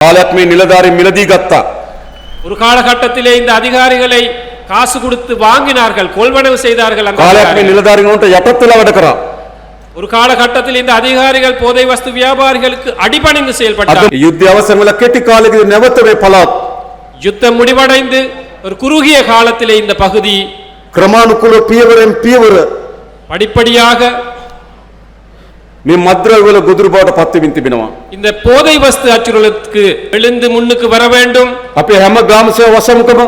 කාලයක් මේ නිලධාරීන් මිලදී ගත්තා. ஒரு காலகட்டத்திலே இந்த அதிகாரிகளை காசு கொடுத்து வாங்கினார்கள், கொள்வனவு செய்தார்கள். அந்த කාලයක් මේ නිලධාරීන් උන්ට යටත් වෙලා වැඩ කරා. ஒரு காலகட்டத்தில் இந்த அதிகாரிகள் போதை வஸ்து வியாபாரிகளுக்கு அடிபணிந்து අද செயல்பட்டார்கள். යුද්ධය අවසන් වෙලා කෙටි කාලෙකදී නැවත මේ පළාත් யுத்தம் முடிவடைந்து ஒரு குறுகிய காலத்திலே இந்த பகுதி ක්‍රමානුකූල පියවරෙන් පියවර படிப்படியாக මේ මද්ද්‍රව්‍ය වල ගොදුරු බවට පත් වෙමින් තිබෙනවා. இந்த போதை வஸ்து அச்சுறுத்தலுக்கு எழுந்து முன்னுக்கு வர வேண்டும். අපේ හැම ග්‍රාම සේවා වසමුකම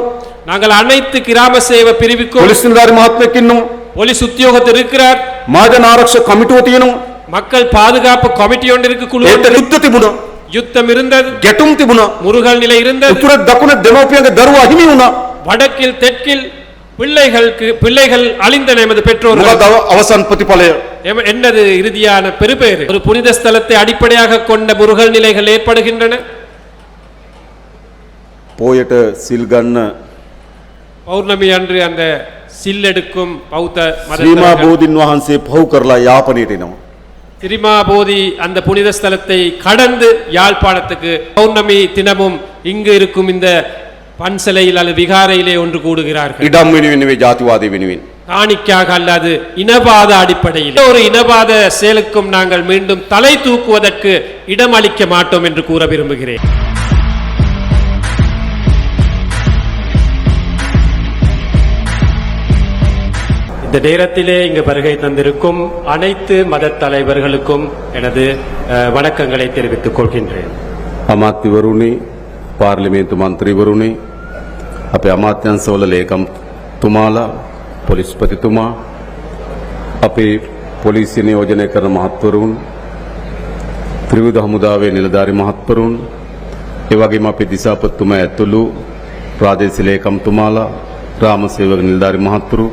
நாங்கள் அனைத்து கிராம சேவை பிரிவுக்கும் පොලිස් නිලධාරි මහත්මයෙක් ඉන්නවා. போலீஸ் உத்தியோகத்தர் இருக்கிறார், මහජන ආරක්ෂක කමිටුව තියෙනවා. மக்கள் பாதுகாப்பு கமிட்டி ஒன்று இருக்கு, குழு ඒත් ஒன்று. යුද්ධ තිබුණා. யுத்தம் இருந்தது, ගැටුම් තිබුණා. முருகல் நிலை இருந்தது. උතුර දකුණ දෙමව්පියන්ගේ දරුවා හිමි වුණා. வடக்கில் தெற்கில் பிள்ளைகள் அழிந்தன. எமது பெற்றோர்கள். මොකද අවසන් ප්‍රතිඵලය? என்னது இறுதியான பெருபேறு? ஒரு புனித ஸ்தலத்தை அடிப்படையாக கொண்ட முருகல் நிலைகள் ஏற்படுகின்றன. පෝයට සිල් ගන්න பௌர்ணமி அன்று அந்த சில்லெடுக்கும் பௌத்த ශ්‍රීමා மத බෝධින් වහන්සේ පහු කරලා යාපනයට එනවා. திரிமா போதி அந்த புனித ஸ்தலத்தை கடந்து யாழ்ப்பாணத்துக்கு பௌர்ணமி தினமும் இங்கு இருக்கும் இந்த பன்சலையில் அல்லது விகாரையிலே ஒன்று கூடுகிறார்கள். ඉඩම් වෙනුවෙන් නෙවෙයි ජාතිවාදය වෙනුවෙන්. காணிக்காக அல்லது இனவாத அடிப்படையில் ஒரு இனவாத செயலுக்கும் நாங்கள் மீண்டும் தலை தூக்குவதற்கு இடம் அளிக்க மாட்டோம் என்று கூற விரும்புகிறேன். இந்த நேரத்திலே இங்கு வருகை தந்திருக்கும் அனைத்து மத தலைவர்களுக்கும் எனது வணக்கங்களை தெரிவித்துக் கொள்கின்றேன். අමාත්‍යවරුනි, පාර්ලිමේන්තු මන්ත්‍රීවරුනි, අපේ අමාත්‍යංශවල ලේකම්තුමාලා, පොලිස්පතිතුමා, අපේ පොලිසිය නියෝජනය කරන මහත්වරුන්, ත්‍රිවිධ හමුදාවේ නිලධාරි මහත්වරුන්, ඒ වගේම අපේ දිසාපතිතුමා ඇතුළු ප්‍රාදේශීය ලේකම්තුමාලා, ග්‍රාම සේවක නිලධාරි මහත්වරු,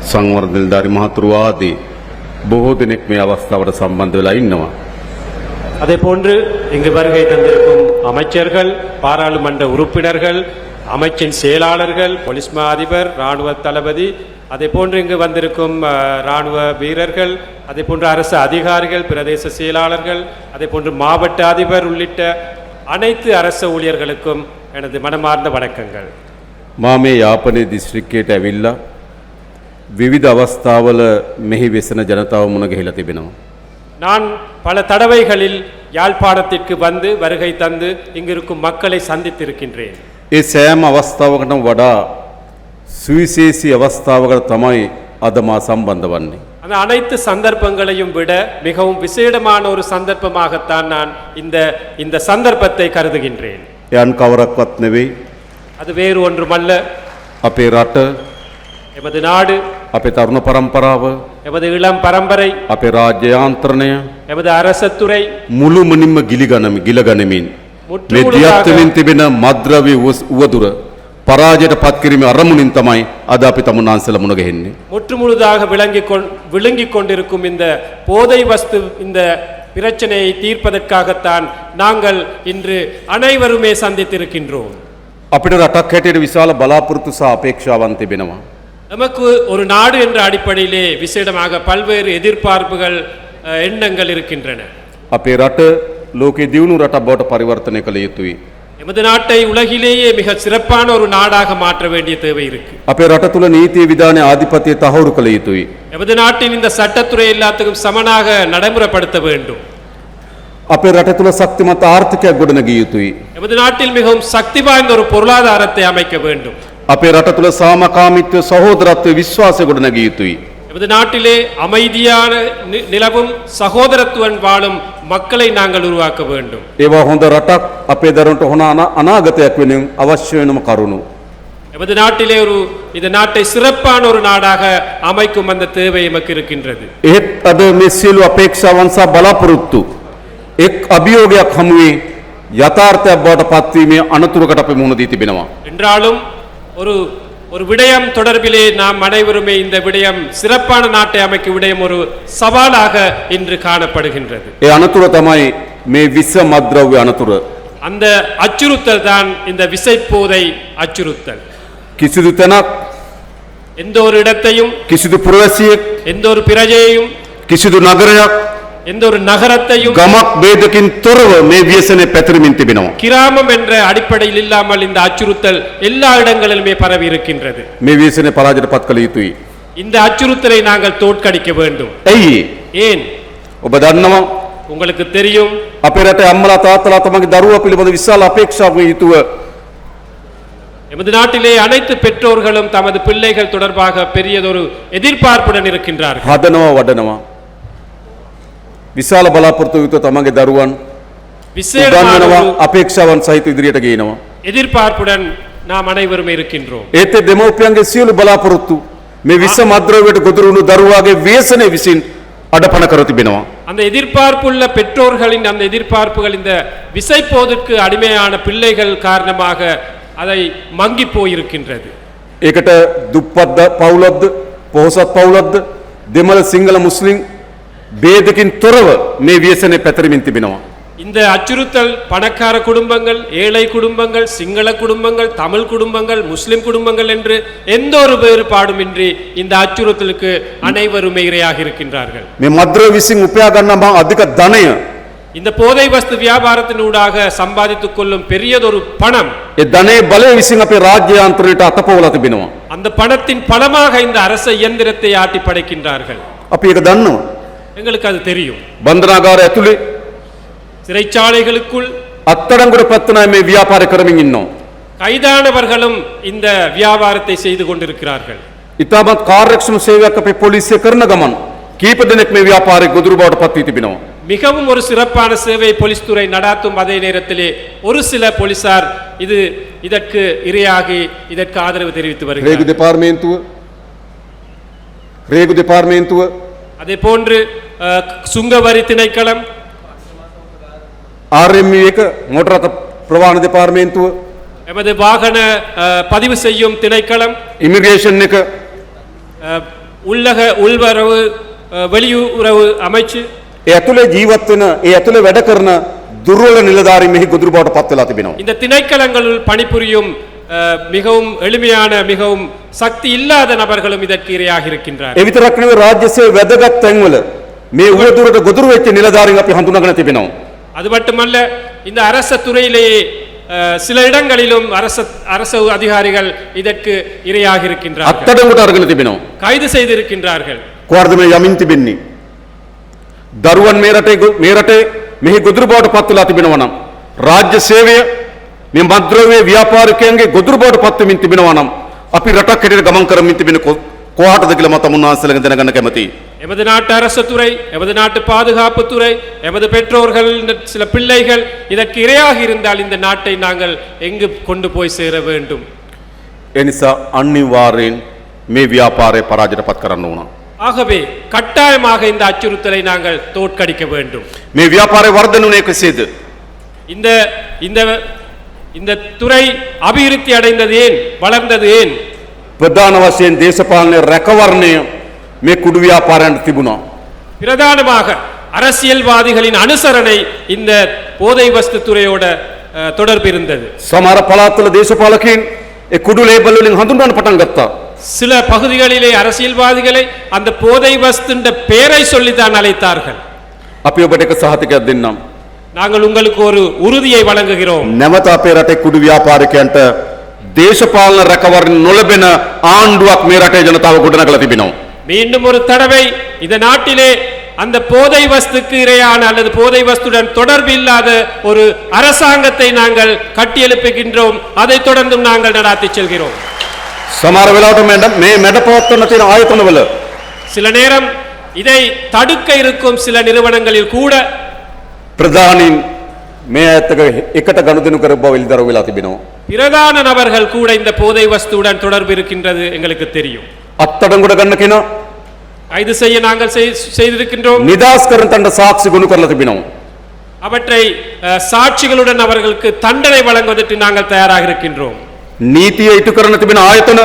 සංවර්ධන නිලධාරි මහත්වරු ආදී බොහෝ දෙනෙක් මේ අවස්ථාවට සම්බන්ධ වෙලා ඉන්නවා. அதே போன்று இங்கு வருகை தந்திருக்கும் அமைச்சர்கள், பாராளுமன்ற உறுப்பினர்கள், அமைச்சின் செயலாளர்கள், போலீஸ் மா அதிபர், ராணுவ தளபதி, அதே போன்று இங்கு வந்திருக்கும் ராணுவ வீரர்கள், அதே போன்று அரசு அதிகாரிகள், பிரதேச செயலாளர்கள், அதே போன்று மாவட்ட அதிபர் உள்ளிட்ட அனைத்து அரசு ஊழியர்களுக்கும் எனது மனமார்ந்த வணக்கங்கள். මා මේ යාපනයේ දිස්ත්‍රික්කයට ඇවිල්ලා විවිධ අවස්ථාවල මෙහි වෙසෙන ජනතාව මුණ ගැහිලා තිබෙනවා. நான் பல தடவைகளில் யாழ்ப்பாணத்திற்கு வந்து வருகை தந்து இங்கிருக்கும் மக்களை சந்தித்திருக்கின்றேன். ඒ සෑම අවස්ථාවකටම වඩා සුවිශේෂී අවස්ථාවකට තමයි අද මා සම්බන්ධ වන්නේ. அந்த அனைத்து சந்தர்ப்பங்களையும் விட மிகவும் விசேடமான ஒரு சந்தர்ப்பமாகத்தான் நான் இந்த சந்தர்ப்பத்தை கருதுகின்றேன். යන් කවරක්වත් නෙවෙයි. அது வேறு ஒன்றுமல்ல, අපේ රට, எமது நாடு, අපේ තරුණ පරම්පරාව, எமது இளம் பரம்பரை, අපේ රාජ්‍ය යාන්ත්‍රණය எமது அரசத்துறை මුළුමනින්ම ගිලගනිමින් මේ முற்றுமுழுதாக දියත්වමින් තිබෙන මද්ද්‍රව්‍ය උවදුර පරාජයට පත් කිරීමේ අරමුණින් තමයි අද අපි තමුන්නාන්සලා මුණ ගැහෙන්නේ. முற்றுமுழுதாக விளங்கிக் கொண்டிருக்கும் இந்த போதை வஸ்து இந்த பிரச்சனையை தீர்ப்பதற்காகத்தான் நாங்கள் இன்று அனைவருமே சந்தித்திருக்கின்றோம். අපිට රටක් හැටියට විශාල බලාපොරොත්තු සහ අපේක්ෂාවන් තිබෙනවා. நமக்கு ஒரு நாடு என்ற அடிப்படையிலே விசேடமாக பல்வேறு எதிர்பார்ப்புகள், எண்ணங்கள் இருக்கின்றன. අපේ රට ලෝකේ දියුණු රටක් බවට පරිවර්තනය කළ යුතුයි. எமது நாட்டை உலகிலேயே மிக சிறப்பான ஒரு நாடாக மாற்ற வேண்டிய தேவை இருக்கு. අපේ රට තුල නීතිය විධානයේ ආධිපත්‍යය තහවුරු කළ යුතුයි. எமது நாட்டின் இந்த சட்டத்துறை எல்லாத்துக்கும் சமனாக நடைமுறைப்படுத்த வேண்டும். අපේ රට තුල ශක්තිමත් ආර්ථිකයක් ගොඩනගිය යුතුයි. எமது நாட்டில் மிகவும் சக்தி வாய்ந்த ஒரு பொருளாதாரத்தை அமைக்க வேண்டும். අපේ රට තුල සාමකාමීත්වය, සහෝදරත්වය, විශ්වාසය ගොඩනගිය යුතුයි. எமது நாட்டிலே அமைதியான நிலவும் சகோதரத்துவன் வாழும் மக்களை நாங்கள் உருவாக்க வேண்டும். ඒවා හොඳ රටක් අපේ දරුවන්ට හොඳ අනාගතයක් වෙනුවෙන් අවශ්‍ය වෙනම කරුණු. எமது நாட்டிலே இந்த நாட்டை சிறப்பான ஒரு நாடாக அமைக்கும் அந்த தேவை எமக்கு இருக்கின்றது. එහෙත් අද මේ සියලු අපේක්ෂාවන් සහ බලාපොරොත්තු එක් අභියෝගයක් හමුවේ යථාර්ථයක් බවට පත්වීමේ අනතුරකට අපි මුහුණ දී තිබෙනවා. என்றாலும் ஒரு விடயம் தொடர்பிலே நாம் அனைவருமே இந்த விடயம் சிறப்பான நாட்டை அமைக்கும் விடயம் ஒரு சவாலாக இன்று காணப்படுகின்றது. ඒ අනතුර තමයි මේ විස මද්ද්‍රව්‍ය අනතුර. அந்த அச்சுறுத்தல் தான் இந்த விசைப்போதை அச்சுறுத்தல். කිසිදු තැනක්, எந்த ஒரு இடத்தையும், කිසිදු පුරවැසියෙක්, எந்த ஒரு பிரஜையையும், කිසිදු නගරයක්, எந்த ஒரு நகரத்தையும் ගමක් බේදකින් තොරව මේ ව්‍යසනය පැතිරමින් තිබෙනවා. கிராமம் என்ற அடிப்படையில் இல்லாமல் இந்த அச்சுறுத்தல் எல்லா இடங்களிலுமே பரவி இருக்கின்றது. මේ ව්‍යසනය පරාජයට පත් කළ යුතුයි. இந்த அச்சுறுத்தலை நாங்கள் தோற்கடிக்க வேண்டும். ඇයි? ஏன்? ඔබ දන්නවා உங்களுக்கு தெரியும், අපේ රටේ අම්මලා තාත්තලා තමන්ගේ දරුවා පිළිබඳ විශාල අපේක්ෂාවකින් යුතුව எமது நாட்டிலே அனைத்து பெற்றோர்களும் தமது பிள்ளைகள் தொடர்பாக பெரியதொரு எதிர்பார்ப்புடன் இருக்கின்றார்கள். හදනවා වඩනවා. විශාල බලාපොරොත්තු යුතුව තමන්ගේ දරුවන් விசேடமான උගන්වනවා ஒரு අපේක්ෂාවන් සහිත ඉදිරියට ගේනවා. எதிர்பார்ப்புடன் நாம் அனைவரும் இருக்கின்றோம். ඒත් දෙමව්පියන්ගේ සියලු බලාපොරොත්තු මේ විස මද්ද්‍රව්‍යයට ගොදුරු වුණු දරුවාගේ ව්‍යසනය විසින් අඩපණ කර තිබෙනවා. அந்த எதிர்பார்ப்புள்ள பெற்றோர்களின் அந்த எதிர்பார்ப்புகள் இந்த விசைப்போதற்கு அடிமையான பிள்ளைகள் காரணமாக அதை மங்கி போயிருக்கின்றது. ඒකට දුප්පත් පවුලක්ද පොහොසත් පවුලක්ද දෙමළ සිංහල මුස්ලිම් ભેදකින් තොරව මේ ව්‍යසනය පැතිරමින් තිබෙනවා. இந்த அச்சுறுத்தல் பணக்கார குடும்பங்கள், ஏழை குடும்பங்கள், சிங்கள குடும்பங்கள், தமிழ் குடும்பங்கள், முஸ்லிம் குடும்பங்கள் என்று எந்த ஒரு வேறுபாடுமின்றி இந்த அச்சுறுத்தலுக்கு அனைவருமே இரையாக இருக்கின்றார்கள். මේ මද්ද්‍රව්‍ය විසින් උපයා ගන්නා මා අධික ධනය இந்த போதை வஸ்து வியாபாரத்தினூடாக சம்பாதித்துக் கொள்ளும் பெரியதொரு பணம், ඒ ධනයේ බලය විසින් අපේ රාජ්‍ය යන්ත්‍රයට අතපොවලා තිබෙනවා. அந்த பணத்தின் பலமாக இந்த அரச இயந்திரத்தை ஆட்டி படைக்கின்றார்கள். අපි ඒක දන්නවා. எங்களுக்கு அது தெரியும். බන්ධනාගාර ඇතුලේ சிறைச்சாலைகளுக்குள் අත්අඩංගුවට පත්වන අය මේ ව්‍යාපාර කරමින් ඉන්නවා. கைதானவர்களும் இந்த வியாபாரத்தை செய்து கொண்டிருக்கிறார்கள். ඉතාමත් කාර්යක්ෂම සේවයක් අපේ පොලිසිය කරන ගමන් කීප දෙනෙක් මේ ව්‍යාපාරේ ගොදුරු බවට පත් වී තිබෙනවා. மிகவும் ஒரு சிறப்பான சேவை போலீஸ் துறை நடாத்தும் அதே நேரத்திலே ஒரு சில போலீசார் இதற்கு இரையாகி இதற்கு ஆதரவு தெரிவித்து வருகிறார்கள். රේගු දෙපාර්තමේන්තුව அதே போன்று சுங்கவரி திணைக்களம், RMU එක මෝටර රථ ප්‍රවාහන දෙපාර්තමේන්තුව எமது வாகன பதிவு செய்யும் திணைக்களம், ඉමිග්‍රේෂන් එක உள்வரவு வெளியுறவு அமைச்சு, ඒ ඇතුලේ ජීවත් වෙන ඒ ඇතුලේ වැඩ කරන දුර්වල නිලධාරීන් මෙහි ගොදුරු බවට පත් වෙලා තිබෙනවා. இந்த திணைக்களங்களுள் பணிபுரியும் மிகவும் எளிமையான மிகவும் சக்தி இல்லாத நபர்களும் இதற்கு இரையாக இருக்கின்றார்கள். ඒ විතරක් නෙවෙයි රාජ්‍ය සේවයේ වැදගත් තැන්වල මේ උවදුරට ගොදුරු වෙච්ච නිලධාරීන් අපි හඳුනාගෙන තිබෙනවා. அது மட்டுமல்ல, இந்த அரச துறையிலேயே சில இடங்களிலும் அரச அதிகாரிகள் இதற்கு இரையாக இருக்கின்றார்கள், අත්අඩංගුවට අරගෙන තිබෙනවා. கைது செய்திருக்கின்றார்கள். කොහොමද මේ යමින් තිබෙන්නේ? දරුවන් මේ රටේ මෙහි ගොදුරු බවට පත් වෙලා තිබෙනවා නම් රාජ්‍ය සේවය මේ මද්ද්‍රව්‍ය ව්‍යාපාරිකයන්ගේ ගොදුරු බවට පත් වෙමින් තිබෙනවා නම් අපි රටක් හැටියට ගමන් කරමින් තිබෙන කොහාටද කියලා මම තමුන්වහන්සේලාගෙන් දැනගන්න කැමතියි. எமது நாட்டு அரசு துறை, எமது நாட்டு பாதுகாப்பு துறை, எமது பெற்றோர்கள், சில பிள்ளைகள் இதற்கு இரையாக இருந்தால் இந்த நாட்டை நாங்கள் எங்கு கொண்டு போய் சேர வேண்டும்? ඒ නිසා අනිවාර්යෙන් මේ ව්‍යාපාරය පරාජයට පත් කරන්න ඕන. ஆகவே கட்டாயமாக இந்த அச்சுறுத்தலை நாங்கள் தோற்கடிக்க வேண்டும். මේ ව්‍යාපාරය වර්ධනය කෙසේද? இந்த இந்த இந்த துறை அபிவிருத்தி அடைந்தது ஏன், வளர்ந்தது ஏன்? ප්‍රධාන වශයෙන් දේශපාලන රැකවරණය මේ කුඩු ව්‍යාපාරයන්ට තිබුණා. பிரதானமாக அரசியல்வாதிகளின் அனுசரணை இந்த போதை வஸ்து துறையோட தொடர்பு இருந்தது. සමහර පළාත්වල දේශපාලකයන් ඒ කුඩු ලේබල් වලින් හඳුන්වන්න පටන් ගත්තා. சில பகுதிகளிலே அரசியல்வாதிகளை அந்த போதை வஸ்துன்ற பெயரை சொல்லித்தான் அழைத்தார்கள். අපි ඔබට එක සහතිකයක් දෙන්නම්. நாங்கள் உங்களுக்கு ஒரு உறுதியை வழங்குகிறோம். නැවත අපේ රටේ කුඩු ව්‍යාපාරිකයන්ට දේශපාලන රැකවරණ නොලැබෙන ආණ්ඩුවක් මේ රටේ ජනතාව ගොඩනගලා තිබෙනවා. மீண்டும் ஒரு தடவை இந்த நாட்டிலே அந்த போதை வஸ்துக்கு இரையான அல்லது போதை வஸ்துடன் தொடர்பு இல்லாத ஒரு அரசாங்கத்தை நாங்கள் கட்டியெழுப்புகின்றோம். அதை தொடர்ந்தும் நாங்கள் நடாத்தி செல்கிறோம். සමහර වෙලාවට මේ මැඩපවත්වන තියෙන ආයතනවල சில நேரம் இதை தடுக்க இருக்கும் சில நிறுவனங்களில் கூட ප්‍රධානීන් මේ ඇත්තක එකට ගනුදෙනු කර බව එළිදරව් වෙලා තිබෙනවා. பிரதான நபர்கள் கூட இந்த போதை வஸ்துவுடன் தொடர்பு இருக்கின்றது எங்களுக்கு தெரியும். අත්අඩංගුවට ගන්න කෙනා கைது செய்ய நாங்கள் செய்திருக்கின்றோம். නිදාස් කරන තැනට සාක්ෂි ගොනු කරලා තිබෙනවා. அவற்றை சாட்சிகளுடன் அவர்களுக்கு தண்டனை வழங்குவதற்கு நாங்கள் தயாராக இருக்கின்றோம். නීතිය ඉටු කරන තිබෙන ආයතන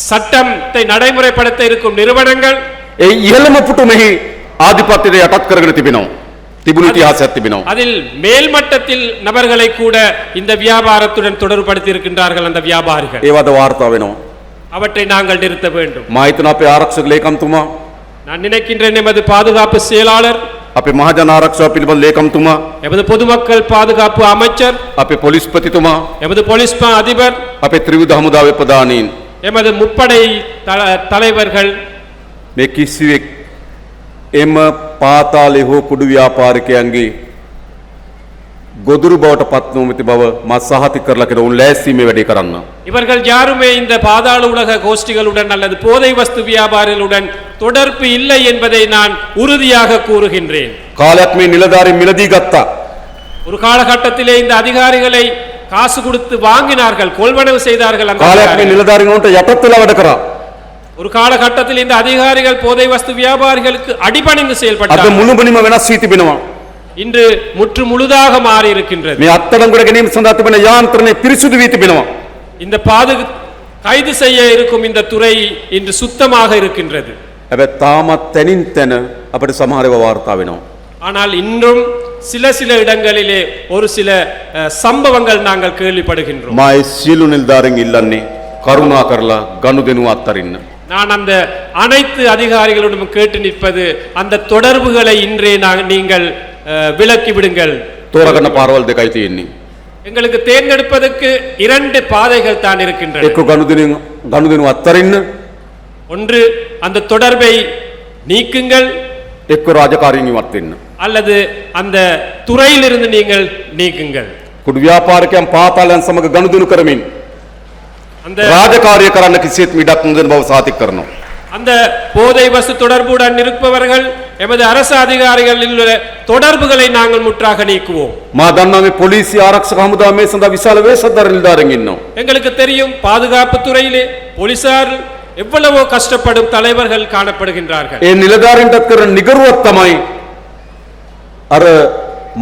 சட்டத்தை நடைமுறைப்படுத்த இருக்கும் நிறுவனங்கள் ඒ ඉහළම පුටුමෙහි ආධිපත්‍යයට යටත් කරගෙන තිබෙනවා. තිබුණු ඉතිහාසයක් තිබෙනවා. அதில் மேல் மட்டத்தில் நபர்களை கூட இந்த வியாபாரத்துடன் தொடர்புபடுத்தி இருக்கின்றார்கள் அந்த வியாபாரிகள். ඒවද වාර්තා වෙනවා. அவற்றை நாங்கள் நிறுத்த வேண்டும். මා හිතනවා අපේ ආරක්ෂක ලේකම්තුමා நான் நினைக்கின்றேன் எமது பாதுகாப்பு செயலாளர், අපේ මහජන ආරක්ෂාව පිළිබඳ ලේකම්තුමා, எமது பொதுமக்கள் பாதுகாப்பு அமைச்சர், අපේ පොලිස්පතිතුමා, எமது போலீஸ் மா அதிபர், අපේ ත්‍රිවිධ හමුදාවේ ප්‍රධානීන් எமது முப்படை தலைவர்கள் මේ කිසිවෙක් එම පාතාලේ හෝ කුඩු ව්‍යාපාරිකයන්ගේ ගොදුරු බවට පත් නොමැති බව මා සහතික කරලා කියන උන් ලෑස්ති මේ වැඩේ කරන්න. இவர்கள் யாருமே இந்த பாதாள உலக கோஷ்டிகளுடன் அல்லது போதை வஸ்து வியாபாரிகளுடன் தொடர்பு இல்லை என்பதை நான் உறுதியாக கூறுகின்றேன். කාලයක් මේ නිලධාරීන් මිලදී ගත්තා. ஒரு காலகட்டத்திலே இந்த அதிகாரிகளை காசு கொடுத்து வாங்கினார்கள், கொள்வனவு செய்தார்கள். அந்த කාලයක් මේ அதிகாரிகள். නිලධාරීන් උන්ට යටත් වෙලා වැඩ කරා. ஒரு காலகட்டத்தில் இந்த அதிகாரிகள் போதை வஸ்து வியாபாரிகளுக்கு அடிபணிந்து අද செயல்பட்டார்கள். මුළුමනින්ම වෙනස් වී තිබෙනවා. இன்று முற்று முழுதாக மாறி இருக்கின்றது. මේ අත්අඩංගුවට ගැනීම සඳහා තිබෙන යාන්ත්‍රණය පිරිසුදු වී තිබෙනවා. இந்த கைது செய்ய இருக்கும் இந்த துறை இன்று சுத்தமாக இருக்கின்றது. හැබැයි තාමත් තැනින් තැන අපිට සමහර ඒවා වාර්තා වෙනවා. ஆனால் இன்றும் சில இடங்களிலே ஒரு சில சம்பவங்கள் நாங்கள் கேள்விப்படுகின்றோம். මා ඒ සියලු නිලධාරීන් ඉල්ලන්නේ කරුණා කරලා ගනුදෙනුව අත්හරින්න. நான் அந்த அனைத்து அதிகாரிகளிடம் கேட்டு நிற்பது, அந்த தொடர்புகளை இன்றே நீங்கள் விலக்கி விடுங்கள். තෝරගන්න පාරවල් දෙකයි තියෙන්නේ. எங்களுக்கு தேர்ந்தெடுப்பதற்கு 2 பாதைகள் தான் இருக்கின்றன. එක්ක ගනුදෙනුව අත්හරින්න, ஒன்று அந்த தொடர்பை நீக்குங்கள், එක්ක රාජකාරීන් ඉවත් වෙන්න. அல்லது அந்த துறையிலிருந்து நீங்கள் நீக்குங்கள். කුඩු ව්‍යාපාරිකයන් පාතාලයන් සමග ගනුදෙනු කරමින් அந்த රාජකාරිය කරන්න කිසිත් මිඩක් නොදෙන බව සාතික කරනවා. அந்த போதை வஸ்து தொடர்புடன் இருப்பவர்கள் எமது அரசு அதிகாரிகளில் உள்ள தொடர்புகளை நாங்கள் முற்றாக நீக்குவோம். මා දන්නවා මේ පොලිසිය ආරක්ෂක හමුදාව මේ සඳහා විශාල වේශධාර නිලධාරීන් ඉන්නවා. எங்களுக்கு தெரியும் பாதுகாப்பு துறையிலே போலீசார் எவ்வளவோ கஷ்டப்படும் தலைவர்கள் காணப்படுகின்றார்கள். ඒ නිලධාරීන්ටත් කරන නිගරුවක් තමයි අර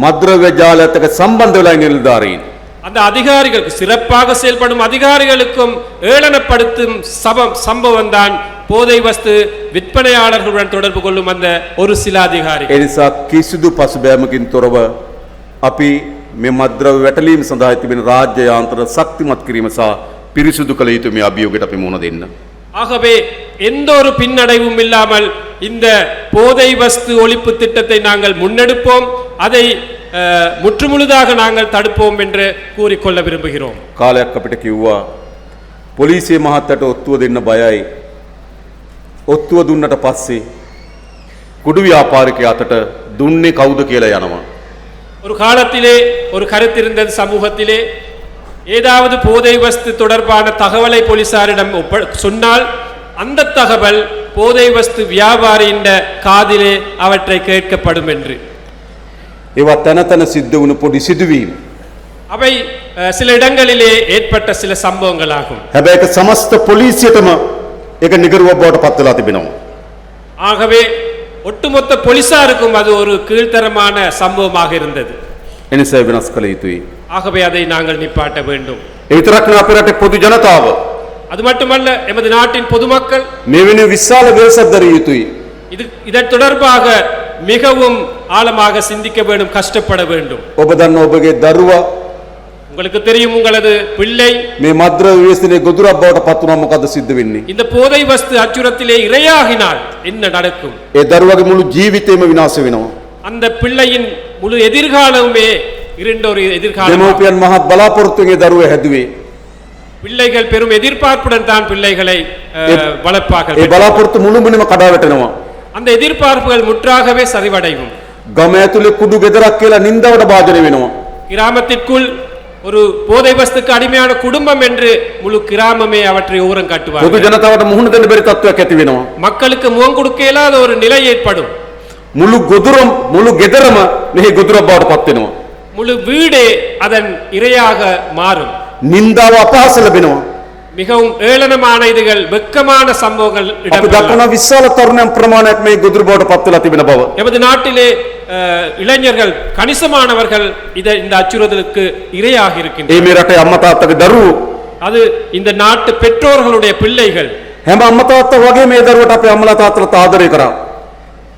මද්‍රව්‍ය ජාලයත් එක්ක සම්බන්ධ වෙලා ඉන්න නිලධාරීන්. அந்த அதிகாரிகளுக்கு, சிறப்பாக செயல்படும் அதிகாரிகளுக்கும் ஏளனப்படுத்தும் சம்பவம் தான் போதை வஸ்து விற்பனையாளர்களுடன் தொடர்பு கொள்ளும் அந்த ஒரு சில அதிகாரிகள். ඒ නිසා කිසිදු පසුබෑමකින් තොරව අපි මේ මද්‍රව්‍ය වැටලීම සඳහා තිබෙන රාජ්‍ය යාන්ත්‍රණ ශක්තිමත් කිරීම සහ පිරිසුදු කළ යුතු මේ අභියෝගයට අපි මුහුණ දෙන්න. ஆகவே எந்த ஒரு பின்னடைவும் இல்லாமல் இந்த போதை வஸ்து ஒழிப்பு திட்டத்தை நாங்கள் முன்னெடுப்போம், அதை முற்றுமுழுதாக நாங்கள் தடுப்போம் என்று கூறிக்கொள்ள விரும்புகிறோம். කාලයක් අපිට කිව්වා පොලිසිය මහත්තයට ඔත්තුව දෙන්න බයයි. ඔත්තුව දුන්නට පස්සේ කුඩු ව්‍යාපාරිකයා අතට දුන්නේ කවුද කියලා යනවා. ஒரு காலத்திலே ஒரு கருத்திருந்தது சமூகத்திலே, ஏதாவது போதை வஸ்து தொடர்பான தகவலை போலீசாரிடம் சொன்னால் அந்த தகவல் போதை வஸ்து வியாபாரியின் காதிலே அவற்றை கேட்கப்படும் என்று. ඒවා තැන තැන සිද්ධ වුණු පොඩි සිදුවීම්. அவை சில இடங்களிலே ஏற்பட்ட சில சம்பவங்களாகும். හැබැයි ඒක සමස්ත පොලිසියටම ඒක නිගරුවක් බවට පත් වෙලා තිබෙනවා. ஆகவே ஒட்டுமொத்த போலீசாருக்கும் அது ஒரு கீழ்த்தரமான சம்பவமாக இருந்தது. එනිසා වෙනස් කළ යුතුයි. ஆகவே அதை நாங்கள் நிப்பாட்ட வேண்டும். ඒ විතරක් නෙවෙයි අපේ රටේ පොදු ජනතාව அது மட்டுமல்ல, எமது நாட்டின் பொதுமக்கள் මේ වෙන විශාල වෙනසක් දරිය යුතුයි. இதன் தொடர்பாக மிகவும் ஆழமாக சிந்திக்க வேண்டும், கஷ்டப்பட வேண்டும். ඔබ දන්න ඔබගේ දරුවා உங்களுக்கு தெரியும், உங்களது பிள்ளை මේ මද්‍රව්‍ය ව්‍යසනයේ ගොදුරක් බවට පත් වුණා මොකද සිද්ධ වෙන්නේ? இந்த போதை வஸ்து அச்சுறுத்தலே இரையாகினால் என்ன நடக்கும்? ඒ දරුවාගේ මුළු ජීවිතේම විනාශ වෙනවා. அந்த பிள்ளையின் முழு எதிர்காலமுமே இருண்ட ஒரு எதிர்காலம். දෙමව්පියන් මහත් බලාපොරොත්තුවෙන් ඒ දරුවා හැදුවේ. பிள்ளைகள் பெரும் எதிர்பார்ப்புடன் தான் பிள்ளைகளை வளர்ப்பார்கள். ඒ බලාපොරොත්තු මුළුමනින්ම කඩා වැටෙනවා. அந்த எதிர்பார்ப்புகள் முற்றாகவே சரிவடையும். ගම ඇතුලේ කුඩු ගෙදරක් කියලා නින්දාවට භාජනය වෙනවා. கிராமத்திற்குள் ஒரு போதை வஸ்துக்கு அடிமையான குடும்பம் என்று முழு கிராமமே அவற்றை ஓரம் காட்டுவார்கள். පොදු ජනතාවට මුහුණ දෙන්න බැරි තත්ත්වයක් ඇති වෙනවා. மக்களுக்கு முகம் கொடுக்க இயலாத ஒரு நிலை ஏற்படும். මුළු ගොදුරම මුළු ගෙදරම මෙහි ගොදුරක් බවට පත් වෙනවා. முழு வீடே அதன் இரையாக மாறும். නින්දාව අපහාස ලැබෙනවා. மிகவும் ஏளனமான இதுகள், வெட்கமான சம்பவங்கள் අපි இடம்பெறும். දක්වන විශාල තරුණයන් ප්‍රමාණයක් මේ ගොදුරු බවට පත් වෙලා තිබෙන බව. எமது நாட்டிலே இளைஞர்கள், கணிசமானவர்கள் இந்த அச்சுறுத்தலுக்கு இரையாக ඒ இருக்கின்றனர். මේ රටේ අම්මා තාත්තගේ දරුවෝ அது இந்த நாட்டு பெற்றோர்களுடைய பிள்ளைகள். හැම අම්මා තාත්තා වගේ මේ දරුවට අපේ අම්මලා තාත්තලා ආදරය කරා.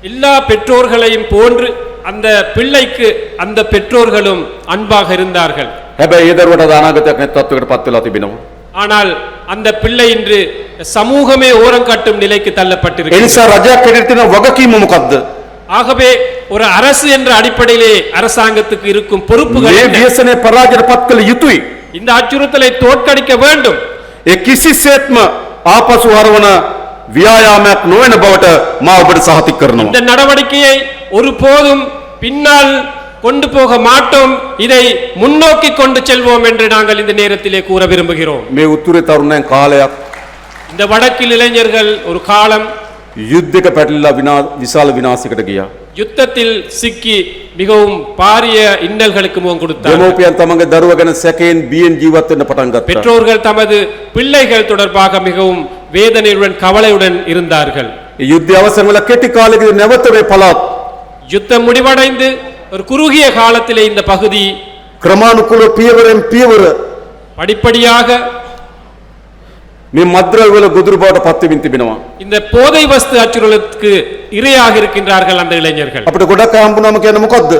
எல்லா பெற்றோர்களையும் போன்று அந்த பிள்ளைக்கு அந்த பெற்றோர்களும் அன்பாக இருந்தார்கள். හැබැයි ඒ දරුවට අනාගතයක් නැති තත්ත්වයකට පත් වෙලා තිබෙනවා. ஆனால் அந்த பிள்ளை இன்று சமூகமே ஓரங்கட்டும் நிலைக்கு தள்ளப்பட்டிருக்கிறது. එනිසා රජයක් හැටියට තියෙන වගකීම මොකද්ද? ஆகவே ஒரு அரசு என்ற அடிப்படையிலே அரசாங்கத்துக்கு இருக்கும் பொறுப்புகள் මේ என்ன? ව්‍යසනය පරාජයට පත් කළ යුතුයි. இந்த அச்சுறுத்தலை தோற்கடிக்க வேண்டும். ඒ කිසිසේත්ම ආපසු හරවන ව්‍යායාමයක් නොවන බවට මා ඔබට සහතික කරනවා. இந்த நடவடிக்கையை ஒருபோதும் பின்னால் கொண்டு போக மாட்டோம், இதை முன்னோக்கி கொண்டு செல்வோம் என்று நாங்கள் இந்த நேரத்திலே கூற விரும்புகிறோம். මේ උතුරේ තරුණයන් කාලයක් இந்த வடக்கில் இளைஞர்கள் ஒரு காலம் යුද්ධයක පැටලලා විශාල විනාශයකට ගියා. யுத்தத்தில் சிக்கி மிகவும் பாரிய இன்னல்களுக்கு முகம் கொடுத்தார்கள். දෙමෝපියන් තමන්ගේ දරුවා ගැන සැකයෙන් බියෙන් ජීවත් වෙන්න පටන් ගත්තා. பெற்றோர்கள் தமது பிள்ளைகள் தொடர்பாக மிகவும் வேதனையுடன் கவலையுடன் இருந்தார்கள். ඒ යුද්ධය අවසන් වෙලා කෙටි කාලෙකදී නැවත මේ පළාත් யுத்தம் முடிவடைந்து ஒரு குறுகிய காலத்திலே இந்த பகுதி ක්‍රමානුකූල පියවරෙන් පියවර படிப்படியாக මේ මද්ද්‍රව්‍ය වල ගොදුරු බවට පත් වෙමින් තිබෙනවා. இந்த போதை வஸ்து அச்சுறுத்தலுக்கு இரையாக இருக்கின்றார்கள் அந்த இளைஞர்கள். අපිට ගොඩක් හම්බුනම කියන්නේ මොකද්ද?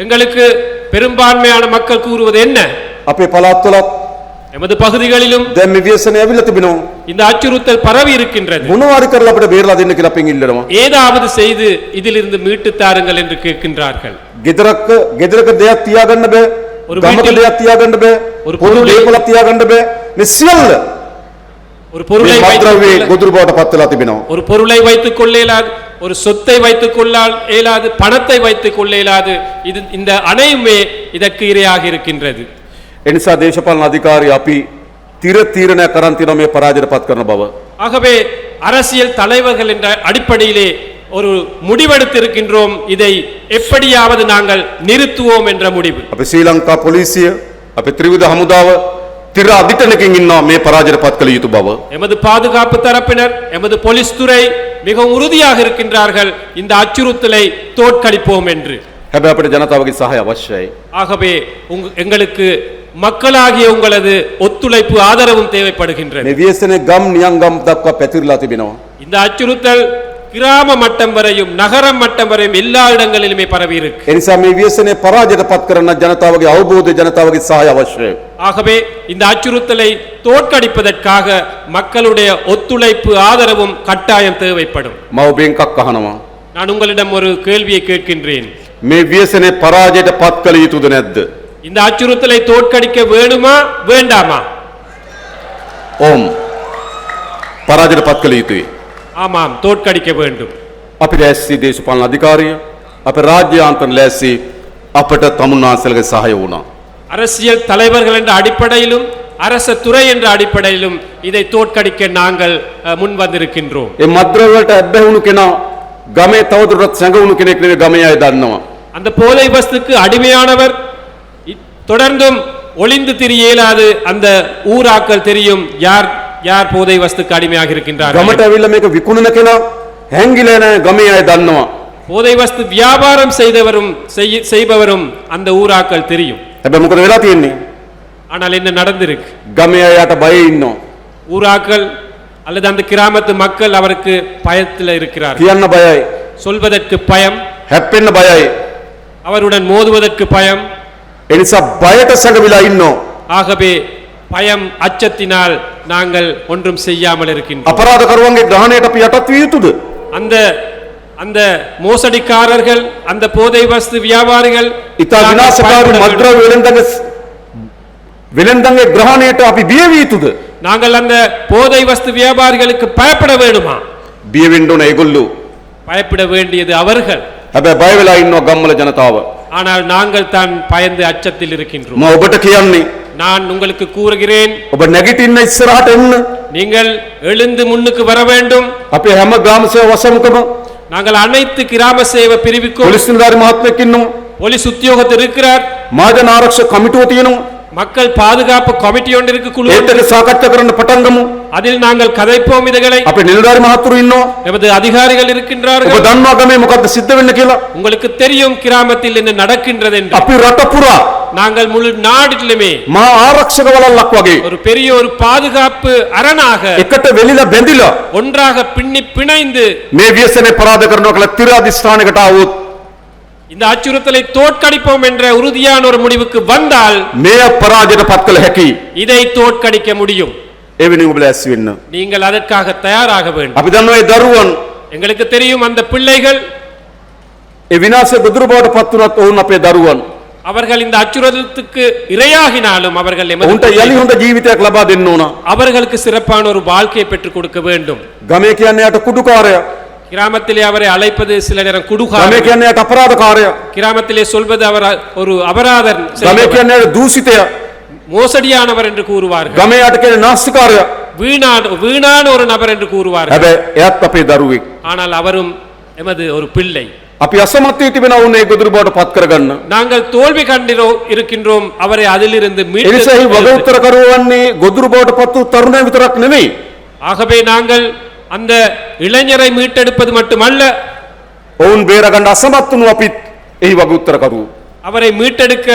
எங்களுக்கு பெரும்பான்மையான மக்கள் கூறுவது என்ன? අපේ පළාත්වලත් எமது பகுதிகளிலும் දැන් මේ ව්‍යසනය ඇවිල්ලා තිබෙනවා. இந்த அச்சுறுத்தல் பரவி இருக்கின்றது. මොනවාරි කරලා අපිට බේරලා දෙන්න කියලා අපෙන් ඉල්ලනවා. ஏதாவது செய்து இதிலிருந்து மீட்டு தாருங்கள் என்று கேட்கின்றார்கள். ගෙදරක දෙයක් තියාගන්න බෑ. ஒரு ගමක வீட்டில் දෙයක් තියාගන්න බෑ. ஒரு පොදු பொருளை- දේපලක් තියාගන්න බෑ. මේ සියල්ල ஒரு பொருளை මේ මද්ද්‍රව්‍ය வைத்துக் ගොදුරු බවට පත් වෙලා තිබෙනවා. ஒரு பொருளை வைத்துக் கொள்ள இயலாது, ஒரு சொத்தை வைத்துக் கொள்ள இயலாது, பணத்தை வைத்துக் கொள்ள இயலாது. இது இந்த அனைத்துமே இதற்கு இரையாக இருக்கின்றது. ඒ නිසා දේශපාලන අධිකාරී අපි තිර තීරණයක් කරන් තියෙනවා මේ පරාජයට පත් කරන බව. ஆகவே அரசியல் தலைவர்கள் என்ற அடிப்படையிலே ஒரு முடிவெடுத்திருக்கின்றோம், இதை எப்படியாவது நாங்கள் நிறுத்துவோம் என்ற முடிவு. අපේ ශ්‍රී ලංකා පොලිසිය අපේ ත්‍රිවිධ හමුදාව තිර අධිටනකින් ඉන්නවා මේ පරාජයට පත් කළ යුතු බව. எமது பாதுகாப்பு தரப்பினர், எமது போலீஸ் துறை மிகவும் உறுதியாக இருக்கின்றார்கள் இந்த அச்சுறுத்தலை தோற்கடிப்போம் என்று. හැබැයි අපිට ජනතාවගේ සහාය අවශ්‍යයි. ஆகவே எங்களுக்கு மக்களாகிய உங்களது ஒத்துழைப்பு ஆதரவும் தேவைப்படுகின்றது. මේ ව්‍යසනයේ ගම් නියම් ගම් දක්වා පැතිරලා තිබෙනවා. இந்த அச்சுறுத்தல் கிராம மட்டம் வரையும் நகரம் மட்டம் வரையும் எல்லா இடங்களிலுமே பரவி இருக்கு. ඒ නිසා මේ ව්‍යසනයේ පරාජයට පත් කරන්න ජනතාවගේ අවබෝධය ජනතාවගේ සහාය අවශ්‍යයි. ஆகவே இந்த அச்சுறுத்தலை தோற்கடிப்பதற்காக மக்களுடைய ஒத்துழைப்பு ஆதரவும் கட்டாயம் தேவைப்படும். මම ඔබෙන් එකක් අහනවා. நான் உங்களிடம் ஒரு கேள்வியை கேட்கின்றேன். මේ ව්‍යසනයේ පරාජයට පත් කළ යුතුද නැද්ද? இந்த அச்சுறுத்தலை தோற்கடிக்க வேணுமா வேண்டாமா? ඕම්. පරාජයට පත් කළ යුතුයි. ஆமாம், தோற்கடிக்க வேண்டும். අපි ලෑස්ති දේශපාලන අධිකාරිය අපේ රාජ්‍ය ආන්තර ලෑස්ති අපට තමුන්නාන්සලගේ සහාය වුණා. அரசியல் தலைவர்கள் என்ற அடிப்படையிலும் அரச துறை என்ற அடிப்படையிலும் இதை தோற்கடிக்க நாங்கள் முன் வந்திருக்கின்றோம். ඒ මද්ද්‍රව්‍ය වලට ඇබ්බැහි වුණු කෙනා ගමේ තවදුරටත් සැඟවුණු කෙනෙක් නෙවෙයි ගමේ අය දන්නවා. அந்த போதை வஸ்துக்கு அடிமையானவர் தொடர்ந்தும் ஒளிந்து திரிய இயலாது. அந்த ஊராக்கள் தெரியும் யார் யார் போதை வஸ்துக்கு அடிமையாக இருக்கின்றார்கள். ගමට ඇවිල්ලා මේක විකුණන කෙනා හැංගිලා නැහැ ගමේ අය දන්නවා. போதை வஸ்து வியாபாரம் செய்பவரும் அந்த ஊராக்கள் தெரியும். හැබැයි මොකද වෙලා තියෙන්නේ? ஆனால் என்ன நடந்திருக்கு? ගමේ අයට බයෙ ඉන්නවා. ஊராக்கள் அல்லது அந்த கிராமத்து மக்கள் அவருக்கு பயத்தில் இருக்கிறார். කියන්න බයයි. சொல்வதற்கு பயம், හැප්පෙන්න බයයි. அவருடன் மோதுவதற்கு பயம். ඒ නිසා බයට සැඟවිලා ඉන්නවා. ஆகவே பயம், அச்சத்தினால் நாங்கள் ஒன்றும் செய்யாமல் இருக்கின்றோம். අපරාධකරුවන්ගේ ග්‍රහණයට අපි යටත් විය යුතුද? அந்த அந்த மோசடிக்காரர்கள், அந்த போதை வஸ்து வியாபாரிகள் ඉතා විනාශකාරී මද්ද්‍රව්‍ය වෙළෙන්දන්ගේ ග්‍රහණයට අපි බිය විය යුතුද? நாங்கள் அந்த போதை வஸ்து வியாபாரிகளுக்கு பயப்பட வேண்டுமா? බිය වෙන්න ඕන ඒගොල්ලෝ. பயப்பட வேண்டியது அவர்கள். හැබැයි බය වෙලා ඉන්නවා ගම්වල ජනතාව. ஆனால் நாங்கள் தான் பயந்து அச்சத்தில் இருக்கின்றோம். මම ඔබට කියන්නේ நான் உங்களுக்கு கூறுகிறேன், ඔබ නැගිටින්න ඉස්සරහට එන්න. நீங்கள் எழுந்து முன்னுக்கு வர வேண்டும். අපේ හැම ග්‍රාම සේවා වසමකම நாங்கள் அனைத்து கிராம சேவை பிரிவுக்கும் පොලිස් නිලධාරි මහත්මයෙක් ඉන්නවා. போலீஸ் உத்தியோகத்தர் இருக்கிறார். මහජන ආරක්ෂක කමිටුව තියෙනවා. மக்கள் பாதுகாப்பு கமிட்டி ஒன்று இருக்கு, குழு ඒත් ஒன்று. එක සාකච්ඡා කරන්න පටන් ගමු. அதில் நாங்கள் கதைப்போம் இதுகளை. අපේ නිලධාරි මහතුරු ඉන්නවා. எமது அதிகாரிகள் ඔබ இருக்கின்றார்கள். දන්නවා ගමේ මොකද්ද සිද්ධ වෙන්නේ කියලා? உங்களுக்கு தெரியும் கிராமத்தில் என்ன நடக்கின்றது என்று. අපි රට පුරා நாங்கள் முழு நாட்டிலுமே මහා ආරක්ෂක වලල්ලක් වගේ ஒரு பெரிய ஒரு பாதுகாப்பு அரணாக එකට වෙලිලා බැඳිලා ஒன்றாக பின்னி பிணைந்து මේ ව්‍යසනේ පරාද කරනවා කියලා තිර අධිෂ්ඨානයකට ආවොත් இந்த அச்சுறுத்தலை தோற்கடிப்போம் என்ற உறுதியான ஒரு முடிவுக்கு வந்தால் මේ පරාජයට පත් කළ හැකි. இதை தோற்கடிக்க முடியும். එවෙනි ඔබ ලෑස්ති වෙන්න. நீங்கள் அதற்காக தயாராக வேண்டும். අපි දන්නවා ඒ දරුවන් எங்களுக்கு தெரியும் அந்த பிள்ளைகள் ඒ විනාශය ගොදුරු බවට පත් වුණත් ඔවුන් අපේ දරුවන්. அவர்கள் இந்த அச்சுறுத்தலுக்கு இரையாகினாலும் அவர்கள் எமது ඔවුන්ට යලි හොඳ ජීවිතයක් ලබා දෙන්න ඕන. அவர்களுக்கு சிறப்பான ஒரு வாழ்க்கையை பெற்றுக் கொடுக்க வேண்டும். ගමේ කියන්නේ යට කුඩුකාරයා. கிராமத்திலே அவரை அழைப்பது சில நேரம் ගමේ குடுகாரர், කියන්නේ යට අපරාධකාරයා. கிராமத்திலே சொல்வது அவர் ஒரு அபராதர், ගමේ කියන්නේ යට දූෂිතයා. மோசடியானவர் என்று கூறுவார்கள். ගමේ යට කියන්නේ නාස්තිකාරයා. வீணான ஒரு நபர் என்று கூறுவார்கள். හැබැයි එයත් අපේ දරුවෙක්. ஆனால் அவரும் எமது ஒரு பிள்ளை. අපි අසමත් වී තිබෙනවා උන් ඒ ගොදුරු බවට පත් කරගන්න. நாங்கள் தோல்வி இருக்கின்றோம் அவரை அதிலிருந்து ඒ නිසා එහි වග மீட்டு. උත්තර කරවන්නේ ගොදුරු බවට පත් වූ තරුණය විතරක් නෙවෙයි. ஆகவே நாங்கள் அந்த இளைஞரை மீட்டெடுப்பது மட்டுமல்ல, ඔවුන් බේරගන්න අසමත් වුණු අපිත් එහි වග උත්තර කරුවෝ. அவரை மீட்டெடுக்க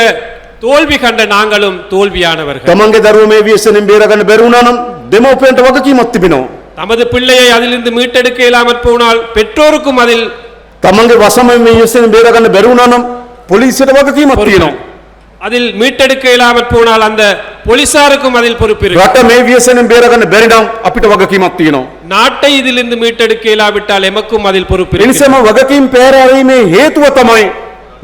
தோல்வி கண்ட நாங்களும் தோல்வியானவர்கள். තමන්ගේ දරුවෝ මේ ව්‍යසනයෙන් බේරගන්න බැරි වුණා නම් දෙමව්පියන්ට වගකීමක් තිබෙනවා. தமது பிள்ளையை அதிலிருந்து மீட்டெடுக்க இயலாமற் போனால் பெற்றோருக்கும் அதில் තමන්ගේ වසමෙන් මේ ව්‍යසනයෙන් බේරගන්න බැරි වුණා නම් පොලිසියට වගකීමක් තියෙනවා. அதில் மீட்டெடுக்க இயலாமற் போனால் அந்த போலீசாருக்கும் அதில் பொறுப்பு இருக்கு. රට මේ ව්‍යසනයෙන් බේරගන්න බැරි නම් අපිට වගකීමක් තියෙනවා. நாட்டை இதிலிருந்து மீட்டெடுக்க இயலாவிட்டால் எமக்கும் அதில் பொறுப்பு ඒ இருக்கு. නිසාම වගකීම් පෑරීමේ හේතුව තමයි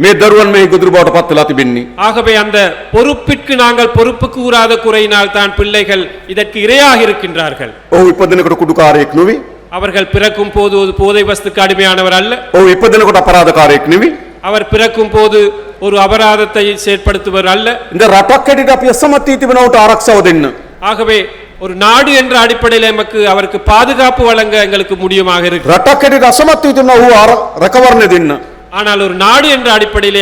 මේ දරුවන් මේ ගොදුරු බවට පත් වෙලා තිබෙන්නේ. ஆகவே அந்த பொறுப்பிற்கு நாங்கள் பொறுப்பு கூறாத குறையினால் தான் பிள்ளைகள் இதற்கு இரையாக இருக்கின்றார்கள். ඔහු ඉපදෙනකොට කුඩුකාරයෙක් නෙවෙයි. அவர்கள் பிறக்கும் போது ஒரு போதை வஸ்துக்கு அடிமையானவர் அல்ல. ඔහු ඉපදෙනකොට අපරාධකාරයෙක් නෙවෙයි. அவர் பிறக்கும் போது ஒரு அபராதத்தை செயற்படுத்துவர் அல்ல. இந்த රටක් හැටියට අපි අසමත් වී තිබෙනවට ආරක්ෂාව දෙන්න. ஆகவே ஒரு நாடு என்ற அடிப்படையில் எமக்கு அவருக்கு பாதுகாப்பு வழங்க எங்களுக்கு முடியுமாக இருக்கு. රටක් හැටියට අසමත් වී තිබෙනවා ඔහු රැකවරණය දෙන්න. ஆனால் ஒரு நாடு என்ற அடிப்படையிலே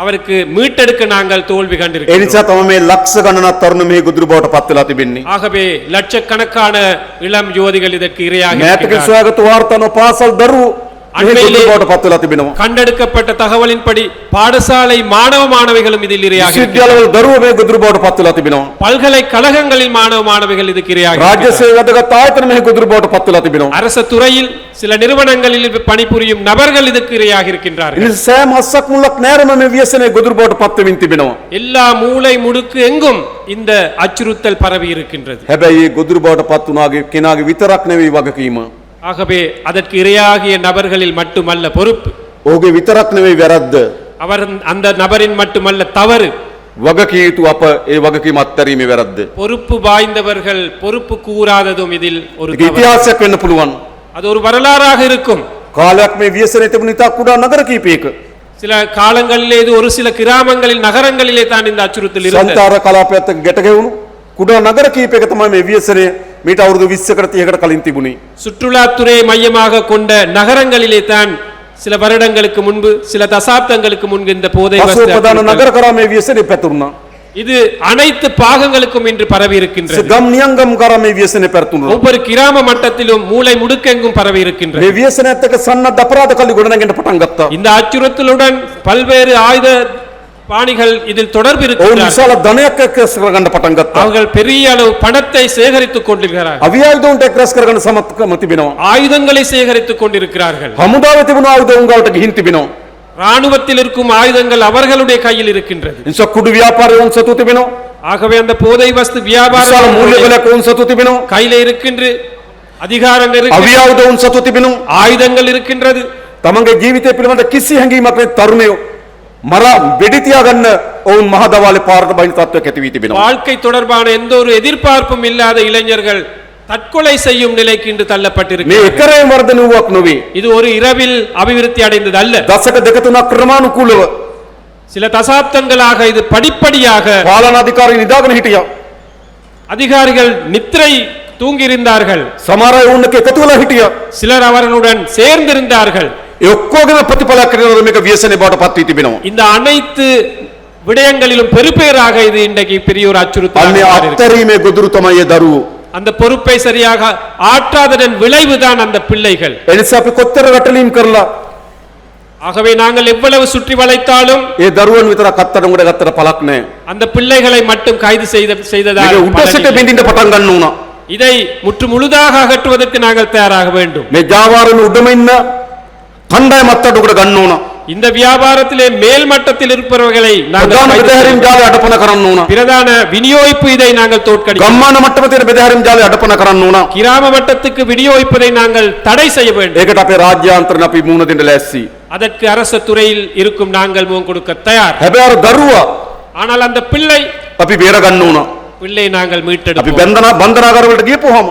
அவருக்கு மீட்டெடுக்க நாங்கள் தோல்வி ඒ கண்டிருக்கிறோம். නිසා තමයි මේ ලක්ෂ ගණනක් තරුණ මේ ගොදුරු බවට පත් වෙලා තිබෙන්නේ. ஆகவே லட்சக்கணக்கான இளம் யுவதிகள் இதற்கு இரையாக මෑතක இருக்கிறார்கள். සොයාගත් වාර්තාන පාසල් දරුවෝ මේ ගොදුරු බවට පත් වෙලා තිබෙනවා. கண்டெடுக்கப்பட்ட தகவலின்படி பாடசாலை மாணவ மாணவிகளும் இதில் இரையாக இருக்கிறார்கள். විශ්වවිද්‍යාලවල දරුවෝ මේ ගොදුරු බවට පත් වෙලා තිබෙනවා. பல்கலைக்கழகங்களில் மாணவ மாணவிகள் இதுக்கு இரையாக රාජ්‍ය இருக்கிறார்கள். සේවය වැදගත් ආයතන මේ ගොදුරු බවට පත් වෙලා තිබෙනවා. அரச துறையில் சில நிறுவனங்களில் பணிபுரியும் நபர்கள் இதுக்கு இரையாக இருக்கின்றார்கள். ඉතින් සෑම හස්සක් මුලක් නෑරම මේ ව්‍යසනයේ ගොදුරු බවට පත් වෙමින් තිබෙනවා. எல்லா மூலை முடுக்கு எங்கும் இந்த அச்சுறுத்தல் பரவி இருக்கின்றது. හැබැයි මේ ගොදුරු බවට පත් වුණාගේ කෙනාගේ විතරක් නෙවෙයි වගකීම. ஆகவே அதற்கு இரையாகிய நபர்களில் மட்டுமல்ல பொறுப்பு, ඔහුගේ විතරක් නෙවෙයි වැරද්ද. அவர் அந்த நபரின் மட்டுமல்ல தவறு. වගකිය යුතු අප ඒ වගකීම අත්හැරීමේ වැරද්ද. பொறுப்பு வாய்ந்தவர்கள் பொறுப்பு கூறாததும் இதில் ஒரு ඒක தவறு. ඉතිහාසයක් වෙන්න පුළුවන්. அது ஒரு வரலாறாக இருக்கும். කාලයක් මේ ව්‍යසනයේ තිබුණ ඉතා කුඩා නගර කීපයක சில காலங்களிலே இது ஒரு சில கிராமங்களில் நகரங்களிலே தான் இந்த அச்சுறுத்தல் இருந்தது. සංතාර කලාපයත් එක්ක ගැට ගැවුණු කුඩා නගර කීපයක තමයි මේ ව්‍යසනය මීට අවුරුදු 20කට 30කට කලින් තිබුණේ. சுற்றுலாத்துறையை மையமாக கொண்ட நகரங்களிலே தான் சில வருடங்களுக்கு முன்பு, சில தசாப்தங்களுக்கு முன்பு இந்த போதை පසුව வஸ்து ප්‍රධාන அச்சுறுத்தல். නගර කරා මේ ව්‍යසනය පැතුරුණා. இது அனைத்து பாகங்களுக்கும் இன்று பரவி இருக்கின்றது. ගම් නියංගම් කරා මේ ව්‍යසනය පැතුරුණා. ஒவ்வொரு கிராம மட்டத்திலும் மூலை முடுக்கெங்கும் பரவி இருக்கின்றது. මේ ව්‍යසනයත් එක්ක සන්නද්ධ අපරාධ කල්ලි ගොඩනගෙන්න පටන් ගත්තා. இந்த අச்சுறுத்தலுடன் பல்வேறு ஆயுத பாணிகள் இதில் தொடர்பு ඔවුන් இருக்கிறார்கள். විශාල ධනයක් එක්රැස් කරගන්න පටන් ගත්තා. அவர்கள் பெரிய அளவு பணத்தை சேகரித்துக் கொண்டிருக்கிறார்கள். අවියායුධ එක්රැස් කරගන්න සමත්කම තිබෙනවා. ஆயுதங்களை சேகரித்துக் கொண்டிருக்கிறார்கள். හමුදාවේ තිබුණු ආයුධ උන් ගාවට ගිහින් තිබෙනවා. ராணுவத்தில் இருக்கும் ஆயுதங்கள் அவர்களுடைய கையில் இருக்கின்றது. නිසා කුඩු ව්‍යාපාරය උන් සතු තිබෙනවා. ஆகவே அந்த போதை வஸ்து විශාල வியாபாரம் මූල්‍ය බලයක් උන් සතු තිබෙනවා. கையில இருக்கின்ற அதிகாரங்கள் இருக்கின்ற අවියායුධ උන් සතු තිබෙනවා. ஆயுதங்கள் இருக்கின்றது. තමන්ගේ ජීවිතය පිළිබඳ කිසි හැඟීමක් නැති තරුණයෝ මරා වෙඩි තියාගන්න ඔවුන් මහ දවාලේ පාරට බහින තත්ත්වයක් ඇති වී තිබෙනවා. வாழ்க்கை தொடர்பான எந்த ஒரு எதிர்பார்ப்பும் இல்லாத இளைஞர்கள் தற்கொலை செய்யும் நிலைக்கு இன்று මේ தள்ளப்பட்டிருக்கிறார்கள். එකරේ වර්ධන වූවක් නොවේ. இது ஒரு இரவில் அபிவிருத்தி அடைந்தது அல்ல. දශක දෙක තුනක් ක්‍රමානුකූලව சில தசாப்தங்களாக இது படிப்படியாக පාලන අධිකාරී නිදාගෙන හිටියා. அதிகாரிகள் நித்திரை தூங்கியிருந்தார்கள். සමහර අය උන් එක්ක එකතු වෙලා හිටියා. சிலர் அவர்களுடன் சேர்ந்திருந்தார்கள். ඒ ඔක්කොගේම ප්‍රතිඵලයක් කරනවා මේක ව්‍යසනයේ බවට පත් වී තිබෙනවා. இந்த அனைத்து விடயங்களிலும் பெருபேராக இது இன்றைக்கு பெரிய ஒரு அச்சுறுத்தலாக අන්නේ மாறியிருக்கு. අත්තරීමේ ගොදුරු තමයි ඒ දරුවෝ. அந்த பொறுப்பை சரியாக ஆற்றாததன் விளைவுதான் அந்த பிள்ளைகள். ඒ නිසා අපි කොච්චර රටලීම් කරලා ஆகவே நாங்கள் எவ்வளவு சுற்றி வளைத்தாலும் ඒ දරුවන් විතරක් අත්තට උඩ ගත්තට පළක් නැහැ. அந்த பிள்ளைகளை மட்டும் கைது செய்ததால் මේක උඩ සිට பலனில்லை. බින්දින්න පටන් ගන්න උනා. இதை முற்று முழுதாக அகற்றுவதற்கு நாங்கள் தயாராக வேண்டும். මේ ජාවාරම උඩම ඉන්න කණ්ඩායම අත්තට උඩ ගන්න ඕන. இந்த வியாபாரத்திலே மேல் மட்டத்தில் இருப்பவர்களை நாங்கள் ප්‍රධාන බෙදහැරීම් ජාලය අඩපණ කරන්න ඕන. பிரதான விநியோகிப்பு இதை நாங்கள் தோற்கடிக்க ගම්මාන මට්ටමේ තියෙන බෙදහැරීම් ජාලය අඩපණ කරන්න ඕන. கிராம மட்டத்துக்கு விநியோகிப்பதை நாங்கள் தடை செய்ய வேண்டும். ඒකට අපේ රාජ්‍යාන්තරණ අපි මුහුණ දෙන්න ලෑස්ති. அதற்கு அரசு துறையில் இருக்கும் நாங்கள் முகம் கொடுக்க தயார். හැබැයි අර දරුවා ஆனால் அந்த பிள்ளை අපි බේර ගන්න ඕන. பிள்ளை நாங்கள் අපි மீட்டெடுப்போம். බන්ධනාගාර වලට ගියපුවාම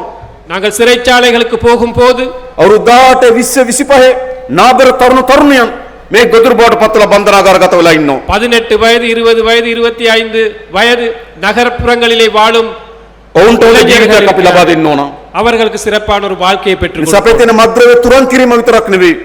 நாங்கள் சிறைச்சாலைகளுக்கு போகும்போது අවුරුදු 18 20 25 නාබර තරුණ තරුණියන් මේ ගොදුරු බවට පත්වලා බන්ධනාගාරගත වෙලා ඉන්නවා. 18 வயது 20 வயது 25 வயது நகர்ப்புறங்களிலே வாழும் ඔවුන්ට ඕනේ ජීවිතයක් අපි ලබා දෙන්න ඕන. அவர்களுக்கு சிறப்பான ஒரு வாழ்க்கையை பெற்று නිසා අපේ තියෙන මද්ද්‍රව්‍ය තුරන් කිරීම විතරක් නෙවෙයි.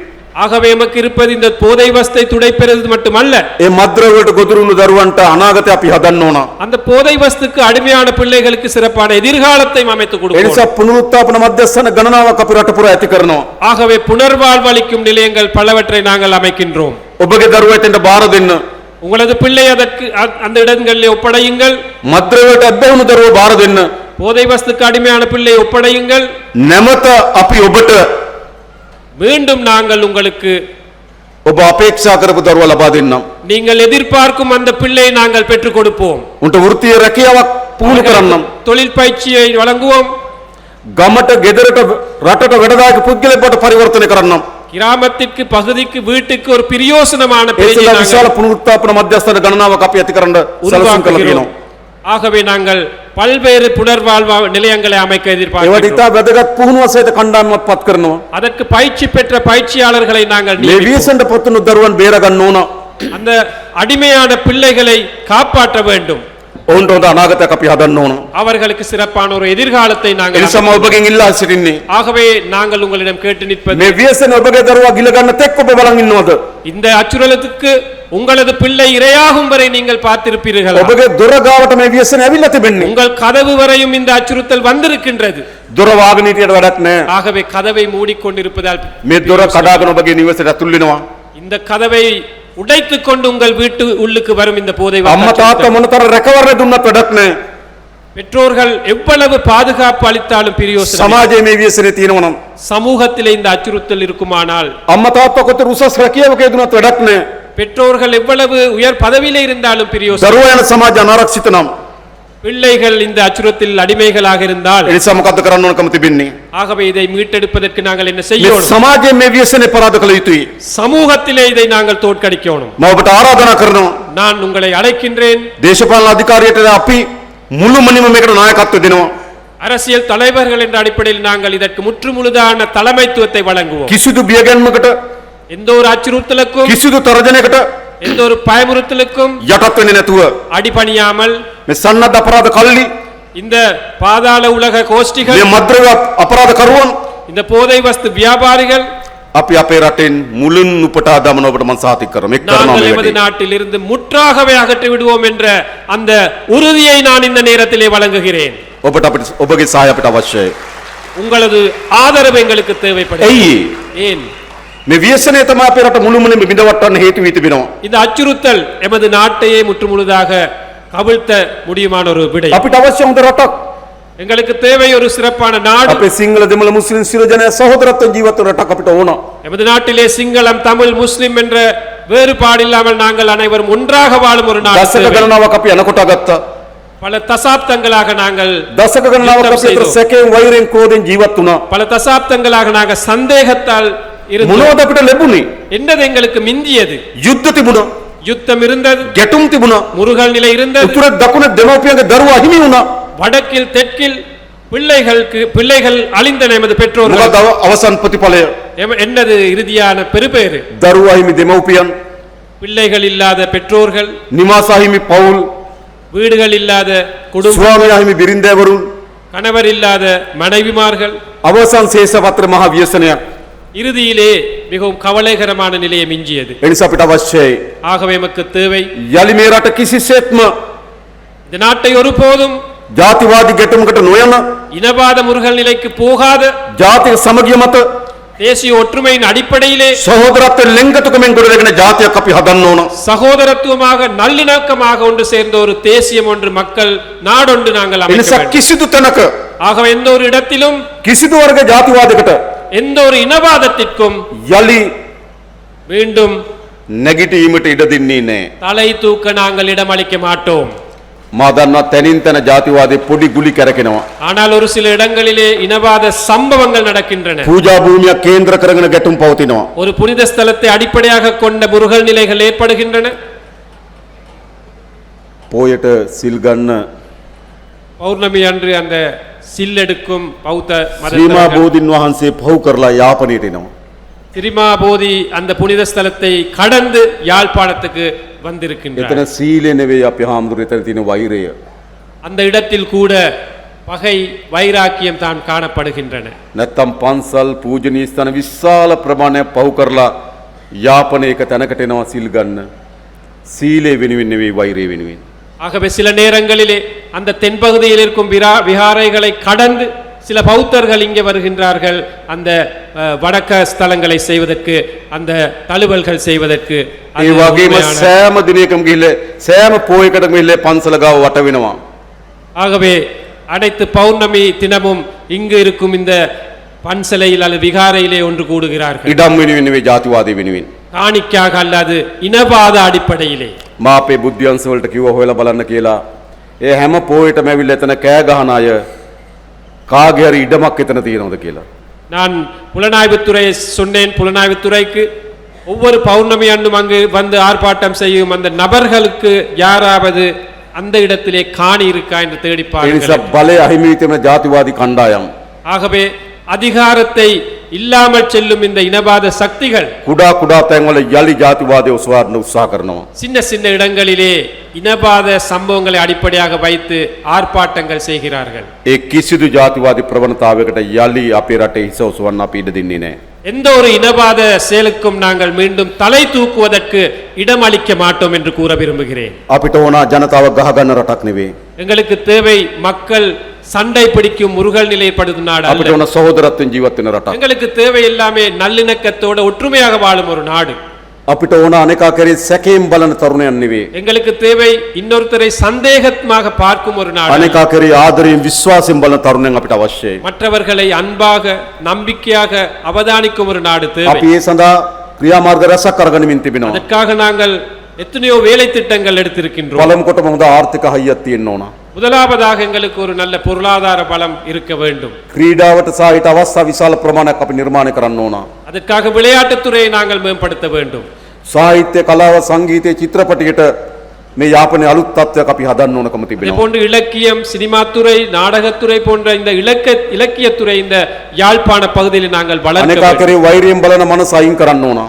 ஆகவே நமக்கு இருப்பது இந்த போதை வஸ்தை துடைப்பது மட்டுமல்ல, ඒ මද්ද්‍රව්‍ය වලට ගොදුරු වුණු දරුවන්ට අනාගතය අපි හදන්න ඕන. அந்த போதை வஸ்துக்கு அடிமையான பிள்ளைகளுக்கு சிறப்பான எதிர்காலத்தை அமைத்துக் ඒ கொடுப்போம். නිසා පුනරුත්ථාපන මධ්‍යස්ථාන ගණනාවක් අපි රට පුරා ඇති කරනවා. ஆகவே புனர்வாழ்வளிக்கும் நிலையங்கள் பலவற்றை நாங்கள் அமைக்கின்றோம். ඔබගේ දරුවා එතෙන්ට බාර දෙන්න. உங்களது பிள்ளை அதற்கு அந்த இடங்களிலே ஒப்படையுங்கள். මද්ද්‍රව්‍යයට අබ්බැහුණු දරුවෝ බාර දෙන්න. போதை வஸ்துக்கு அடிமையான பிள்ளை ஒப்படையுங்கள். නැමත අපි ඔබට மீண்டும் நாங்கள் உங்களுக்கு ඔබ අපේක්ෂා කරපු දරුවා ලබා දෙන්නම්. நீங்கள் எதிர்பார்க்கும் அந்த பிள்ளையை நாங்கள் பெற்றுக் கொடுப்போம். උන්ට වෘත්තීය රැකියාවක් පුහුණු කරන්නම්. தொழில் பயிற்சியை வழங்குவோம். ගමට ගෙදරට රටට වැඩදායක පුද්ගලයෙක් බවට පරිවර්තනය කරන්නම්. கிராமத்திற்கு பகுதிக்கு வீட்டுக்கு ஒரு பிரயோசனமான ඒ பேஜை සඳහා நாங்கள் විශාල පුනරුත්ථාපන මධ්‍යස්ථාන ගණනාවක් අපි ඇති කරන්න සැලසුම් කළා உருவாக்குகிறோம். තියෙනවා. ஆகவே நாங்கள் பல்வேறு புனர்வாழ்வு நிலையங்களை அமைக்க ඒවට எதிர்பார்க்கிறோம். ඉතා වැදගත් පුහුණුව සහිත කණ්ඩායමක් පත් කරනවා. அதற்கு பயிற்சி பெற்ற பயிற்சியாளர்களை நாங்கள் මේ நியமிப்போம். වීසෙන්ට පත්වුණු දරුවන් බේර ගන්න ඕන. அந்த அடிமையான பிள்ளைகளை காப்பாற்ற வேண்டும். ඔවුන්ට හොඳ අනාගතයක් අපි හදන්න ඕන. அவர்களுக்கு சிறப்பான ஒரு எதிர்காலத்தை ඒ நாங்கள் නිසා මම ඔබගෙන් ඉල්ලා සිටින්නේ ஆகவே நாங்கள் உங்களிடம் கேட்டு நிற்பது, මේ වීසෙන් ඔබගේ දරුවා ගිල ගන්න තෙක් ඔබ බලන් ඉන්නවද? இந்த அச்சுறுத்தலுக்கு உங்களது பிள்ளை இரையாகும் வரை நீங்கள் பார்த்திருப்பீர்கள். ඔබගේ දොර ගාවට මේ වීසෙන් ඇවිල්ලා තිබෙන්නේ. உங்கள் கதவு வரையும் இந்த அச்சுறுத்தல் வந்திருக்கின்றது. දොර වාගෙන හිටියට වැඩක් නැහැ. ஆகவே கதவை மூடிக்கொண்டிருப்பதால் මේ දොර කඩාගෙන ඔබගේ නිවසට ඇතුල් වෙනවා. இந்த கதவை உடைத்துக் கொண்டு உங்கள் வீட்டு உள்ளுக்கு வரும் இந்த போதை අම්මා තාත්තා வஸ்து. මොනතර රැකවරණය දුන්නත් වැඩක් නැහැ. பெற்றோர்கள் எவ்வளவு பாதுகாப்பு அளித்தாலும் பிரயோசனம் இல்லை. සමාජයේ මේ ව්‍යසනේ තියෙනවා නම් சமூகத்திலே இந்த அச்சுறுத்தல் இருக்குமானால், අම්මා තාත්තා කොතර උසස් රැකියාවක යෙදුනත් වැඩක් නැහැ. பெற்றோர்கள் எவ்வளவு உயர் பதவியிலே இருந்தாலும் பிரயோசனம். දරුවා යන සමාජ අනාරක්ෂිත නම් பிள்ளைகள் இந்த அச்சுறுத்தலில் அடிமைகளாக இருந்தால், ඒ නිසා මොකද්ද කරන්න ඕනකම තිබෙන්නේ? ஆகவே இதை மீட்டெடுப்பதற்கு நாங்கள் என்ன මේ செய்யணும்? සමාජයේ මේ ව්‍යසනේ පරාද කළ යුතුයි. சமூகத்திலே இதை நாங்கள் தோற்கடிக்கணும். මම ඔබට ආරාධනා කරනවා நான் உங்களை அழைக்கின்றேன். දේශපාලන අධිකාරියට අපි මුළුමනින්ම මේකට නායකත්වය දෙනවා. அரசியல் தலைவர்கள் என்ற அடிப்படையில் நாங்கள் இதற்கு முற்றுமுழுதான தலைமைத்துவத்தை வழங்குவோம். කිසිදු බියගැන්මකට எந்த ஒரு அச்சுறுத்தலுக்கும் කිසිදු තරජනයකට எந்த ஒரு பயமுறுத்தலுக்கும் යටත් වෙන්නේ නැතුව அடிபணியாமல் මේ සන්නද්ධ අපරාධ කල්ලි இந்த பாதாள உலக கோஷ்டிகள், මේ මද්ද්‍රව්‍ය අපරාධ කරුවන් இந்த போதை வஸ்து வியாபாரிகள் අපි අපේ රටෙන් මුලින් උපටා දමන ඔබට මම සාතික කරනවා. මේක කරනවා நாங்கள் මේ எமது වැඩේ. நாட்டில் இருந்து முற்றாகவே அகற்றி விடுவோம் என்ற அந்த உறுதியை நான் இந்த நேரத்திலே வழங்குகிறேன். ඔබට අපිට ඔබගේ සහාය අපිට අවශ්‍යයි. உங்களது ஆதரவு எங்களுக்கு தேவைப்படுகிறது. ඇයි? ஏன்? මේ ව්‍යසනය තමයි අපේ රට මුළුමනින්ම බිඳවට්ටන්න හේතු වී තිබෙනවා. இந்த அச்சுறுத்தல் எமது நாட்டையே முற்றுமுழுதாக கவிழ்த்த முடியுமான ஒரு விடை. අපිට අවශ්‍ය හොඳ රටක්. எங்களுக்கு தேவை ஒரு சிறப்பான நாடு. අපේ සිංහල දෙමළ මුස්ලිම් සියලු ජනයා සහෝදරත්වයෙන් ජීවත් වන රටක් අපිට ඕන. எமது நாட்டிலே சிங்களம், தமிழ், முஸ்லிம் என்ற வேறுபாடு இல்லாமல் நாங்கள் அனைவரும் ஒன்றாக வாழும் ஒரு நாடு දශක தேவை. ගණනාවක් අපි අනකොට ගත්තා. பல தசாப்தங்களாக நாங்கள் දශක ගණනාවක් யுத்தம் අපි අතර செய்தோம். සැකයෙන් වෛරයෙන් ක්‍රෝධයෙන් ජීවත් වුණා. பல தசாப்தங்களாக நாங்கள் சந்தேகத்தால் இருந்தோம். මොනවද අපිට ලැබුණේ? என்னது எங்களுக்கு மிஞ்சியது? යුද්ධ තිබුණා. யுத்தம் இருந்தது, ගැටුම් තිබුණා. முருகல் நிலை இருந்தது, උතුර දකුණ දෙමව්පියන්ගේ දරුවා අහිමි වුණා. வடக்கில் தெற்கில் பிள்ளைகள் அழிந்தன. எமது பெற்றோர்கள் මොකද අවසන් ප්‍රතිඵලය? என்னது இறுதியான பெருபேறு? දරුවා අහිමි දෙමව්පියන්, பிள்ளைகள் இல்லாத பெற்றோர்கள், නිවාස අහිමි පවුල්, வீடுகள் இல்லாத குடும்பம், ස්වාමියා අහිමි බිරින්දෑවරුන්, கணவர் இல்லாத மனைவிமார்கள். අවසන් ශේෂපත්‍ර මහ ව්‍යසනයක්. இறுதியிலே மிகவும் கவலைகரமான நிலையை மிஞ்சியது. ඒ නිසා අපිට අවශ්‍යයි ஆகவே நமக்கு தேவை, යලි මේ රට කිසිසේත්ම இந்த நாட்டை ஒருபோதும் ජාතිවාදී ගැටුමකට නොයන, இனவாத முருகல் நிலைக்கு போகாத, ජාතික සමගිය මත தேசிய ஒற்றுமையின் அடிப்படையிலே සහෝදරත්වයෙන් ලෙන්ගතුකමෙන් ගොඩනැගෙන ජාතියක් අපි හදන්න ඕන. சகோதரத்துவமாக நல்லிணக்கமாக ஒன்று சேர்ந்த ஒரு தேசியம் ஒன்று, மக்கள் நாடொன்று நாங்கள் ඒ அமைக்க නිසා வேண்டும். කිසිදු තැනක ஆகவே எந்த ஒரு இடத்திலும் කිසිදු වර්ග ජාතිවාදයකට எந்த ஒரு இனவாதத்திற்கும் යලි மீண்டும் නැගිටීමට ඉඩ දෙන්නේ නැහැ. தலை தூக்க நாங்கள் இடமளிக்க மாட்டோம். මා දන්නවා තැනින් තැන ජාතිවාදී පොඩි ගුලි කැරකෙනවා. ஆனால் ஒரு சில இடங்களிலே இனவாத சம்பவங்கள் நடக்கின்றன. පූජා භූමියක් කේන්ද්‍ර කරගෙන ගැටුම් පවතිනවා. ஒரு புனித ஸ்தலத்தை அடிப்படையாக கொண்ட முருகல் நிலைகள் ஏற்படுகின்றன. පෝයට සිල් ගන්න பௌர்ணமி அன்று அந்த சில்லெடுக்கும் பௌத்த ශ්‍රීමා மத බෝධින් වහන්සේ පහු කරලා යාපනයට එනවා. திரிமாபோதி அந்த புனித ஸ்தலத்தை கடந்து யாழ்ப்பாணத்துக்கு வந்திருக்கின்றார். එතන සීලය නෙවෙයි අපි හාමුදුරුවෝ එතන තියෙන වෛරය. அந்த இடத்தில் கூட பகை வைராக்கியம் தான் காணப்படுகின்றன. නැත්තම් පන්සල් පූජනීය ස්ථාන විශාල ප්‍රමාණයක් පහු කරලා යාපනය එක තැනකට එනවා සිල් ගන්න. සීලය වෙනුවෙන් නෙවෙයි වෛරය වෙනුවෙන්. ஆகவே சில நேரங்களிலே அந்த தென்பகுதியில் இருக்கும் விகாரைகளை கடந்து சில பௌத்தர்கள் இங்கே வருகின்றார்கள் அந்த வடக்க ஸ்தலங்களை செய்வதற்கு அந்த தழுவல்கள் செய்வதற்கு. அது ඒ වගේම உண்மையான- සෑම දිනයකම ගිහිල්ලා සෑම පොයකටම ගිහිල්ලා පන්සල ගාව වට වෙනවා. ஆகவே அனைத்து பௌர்ணமி தினமும் இங்கு இருக்கும் இந்த பன்சலையில் அல்லது விகாரையிலே ஒன்று கூடுகிறார்கள். ඉඩම් වෙනුවෙන් නෙවෙයි ජාතිවාදී වෙනුවෙන්. காணிக்காக அல்லது இனவாத அடிப்படையிலே. මා අපේ බුද්ධ්‍යංශ වලට කිව්වා හොයලා බලන්න කියලා. ඒ හැම පොයටම ඇවිල්ලා එතන කෑ ගහන අය කාගේ හරි ඉඩමක් එතන තියෙනවද කියලා. நான் புலனாய்வுத்துறையை சொன்னேன். புலனாய்வுத்துறைக்கு ஒவ்வொரு பௌர்ணமி அன்றும் அங்கு வந்து ஆர்ப்பாட்டம் செய்யும் அந்த நபர்களுக்கு யாராவது அந்த இடத்திலே காணி இருக்கா என்று தேடி ඒ பாருங்கள். නිසා බලය අහිමි වී තිබෙන ජාතිවාදී කණ්ඩායම් ஆகவே அதிகாரத்தை இல்லாமல் செல்லும் இந்த இனவாத சக்திகள் කුඩා කුඩා තැන්වල යලි ජාතිවාදය උසවාරන්න උත්සාහ කරනවා. சின்ன சின்ன இடங்களிலே இனவாத சம்பவங்களை அடிப்படையாக வைத்து ஆர்ப்பாட்டங்கள் செய்கிறார்கள். ඒ කිසිදු ජාතිවාදී ප්‍රවණතාවයකට යලි අපේ රටේ හිස උසවන්න අපි ඉඩ දෙන්නේ නැහැ. எந்த ஒரு இனவாத செயலுக்கும் நாங்கள் மீண்டும் தலை தூக்குவதற்கு இடம் அளிக்க மாட்டோம் என்று கூற விரும்புகிறேன். අපිට ඕන ජනතාව ගහගන්න රටක් නෙවෙයි. எங்களுக்கு தேவை மக்கள் சண்டை பிடிக்கும் முருகல் நிலைப்படுது நாடு අපිට அல்ல. ඕන සහෝදරත්වයෙන් ජීවත් වෙන රටක්. எங்களுக்கு தேவை எல்லாமே நல்லிணக்கத்தோட ஒற்றுமையாக வாழும் ஒரு நாடு. අපිට ඕන අනේකා කරේ සැකයෙන් බලන තරුණයන් නෙවෙයි. எங்களுக்கு தேவை இன்னொருத்தரை சந்தேகமாக பார்க்கும் ஒரு நாடு. අනේකා කරේ ආදරයෙන් විශ්වාසයෙන් බලන තරුණයන් අපිට අවශ්‍යයි. மற்றவர்களை அன்பாக நம்பிக்கையாக அவதானிக்கும் ஒரு நாடு தேவை. අපි ඒ සඳහා ක්‍රියාමාර්ග රැසක් අරගෙනමින් තිබෙනවා. அதற்காக நாங்கள் எத்தனையோ வேலை திட்டங்கள் எடுத்திருக்கின்றோம். පළමු කොටම හොඳ ආර්ථික හයියක් තියෙන්න ඕන. முதலாவதாக எங்களுக்கு ஒரு நல்ல பொருளாதார பலம் இருக்க வேண்டும். ක්‍රීඩාවට සහ ඊට අවස්ථා විශාල ප්‍රමාණයක් අපි නිර්මාණය කරන්න ඕන. அதற்காக விளையாட்டுத்துறையை நாங்கள் மேம்படுத்த வேண்டும். සාහිත්‍ය කලාව සංගීතය චිත්‍රපටයට මේ යාපනයේ අලුත් තත්ත්වයක් අපි හදන්න ඕනකම இதே තිබෙනවා. போன்று இலக்கியம் சினிமாத்துறை நாடகத்துறை போன்ற இந்த இலக்கியத்துறை இந்த யாழ்ப்பாண பகுதியில் நாங்கள் வளர்க்க අනේකා வேண்டும். කරේ වෛරයෙන් බලන මනස අයින් කරන්න ඕන.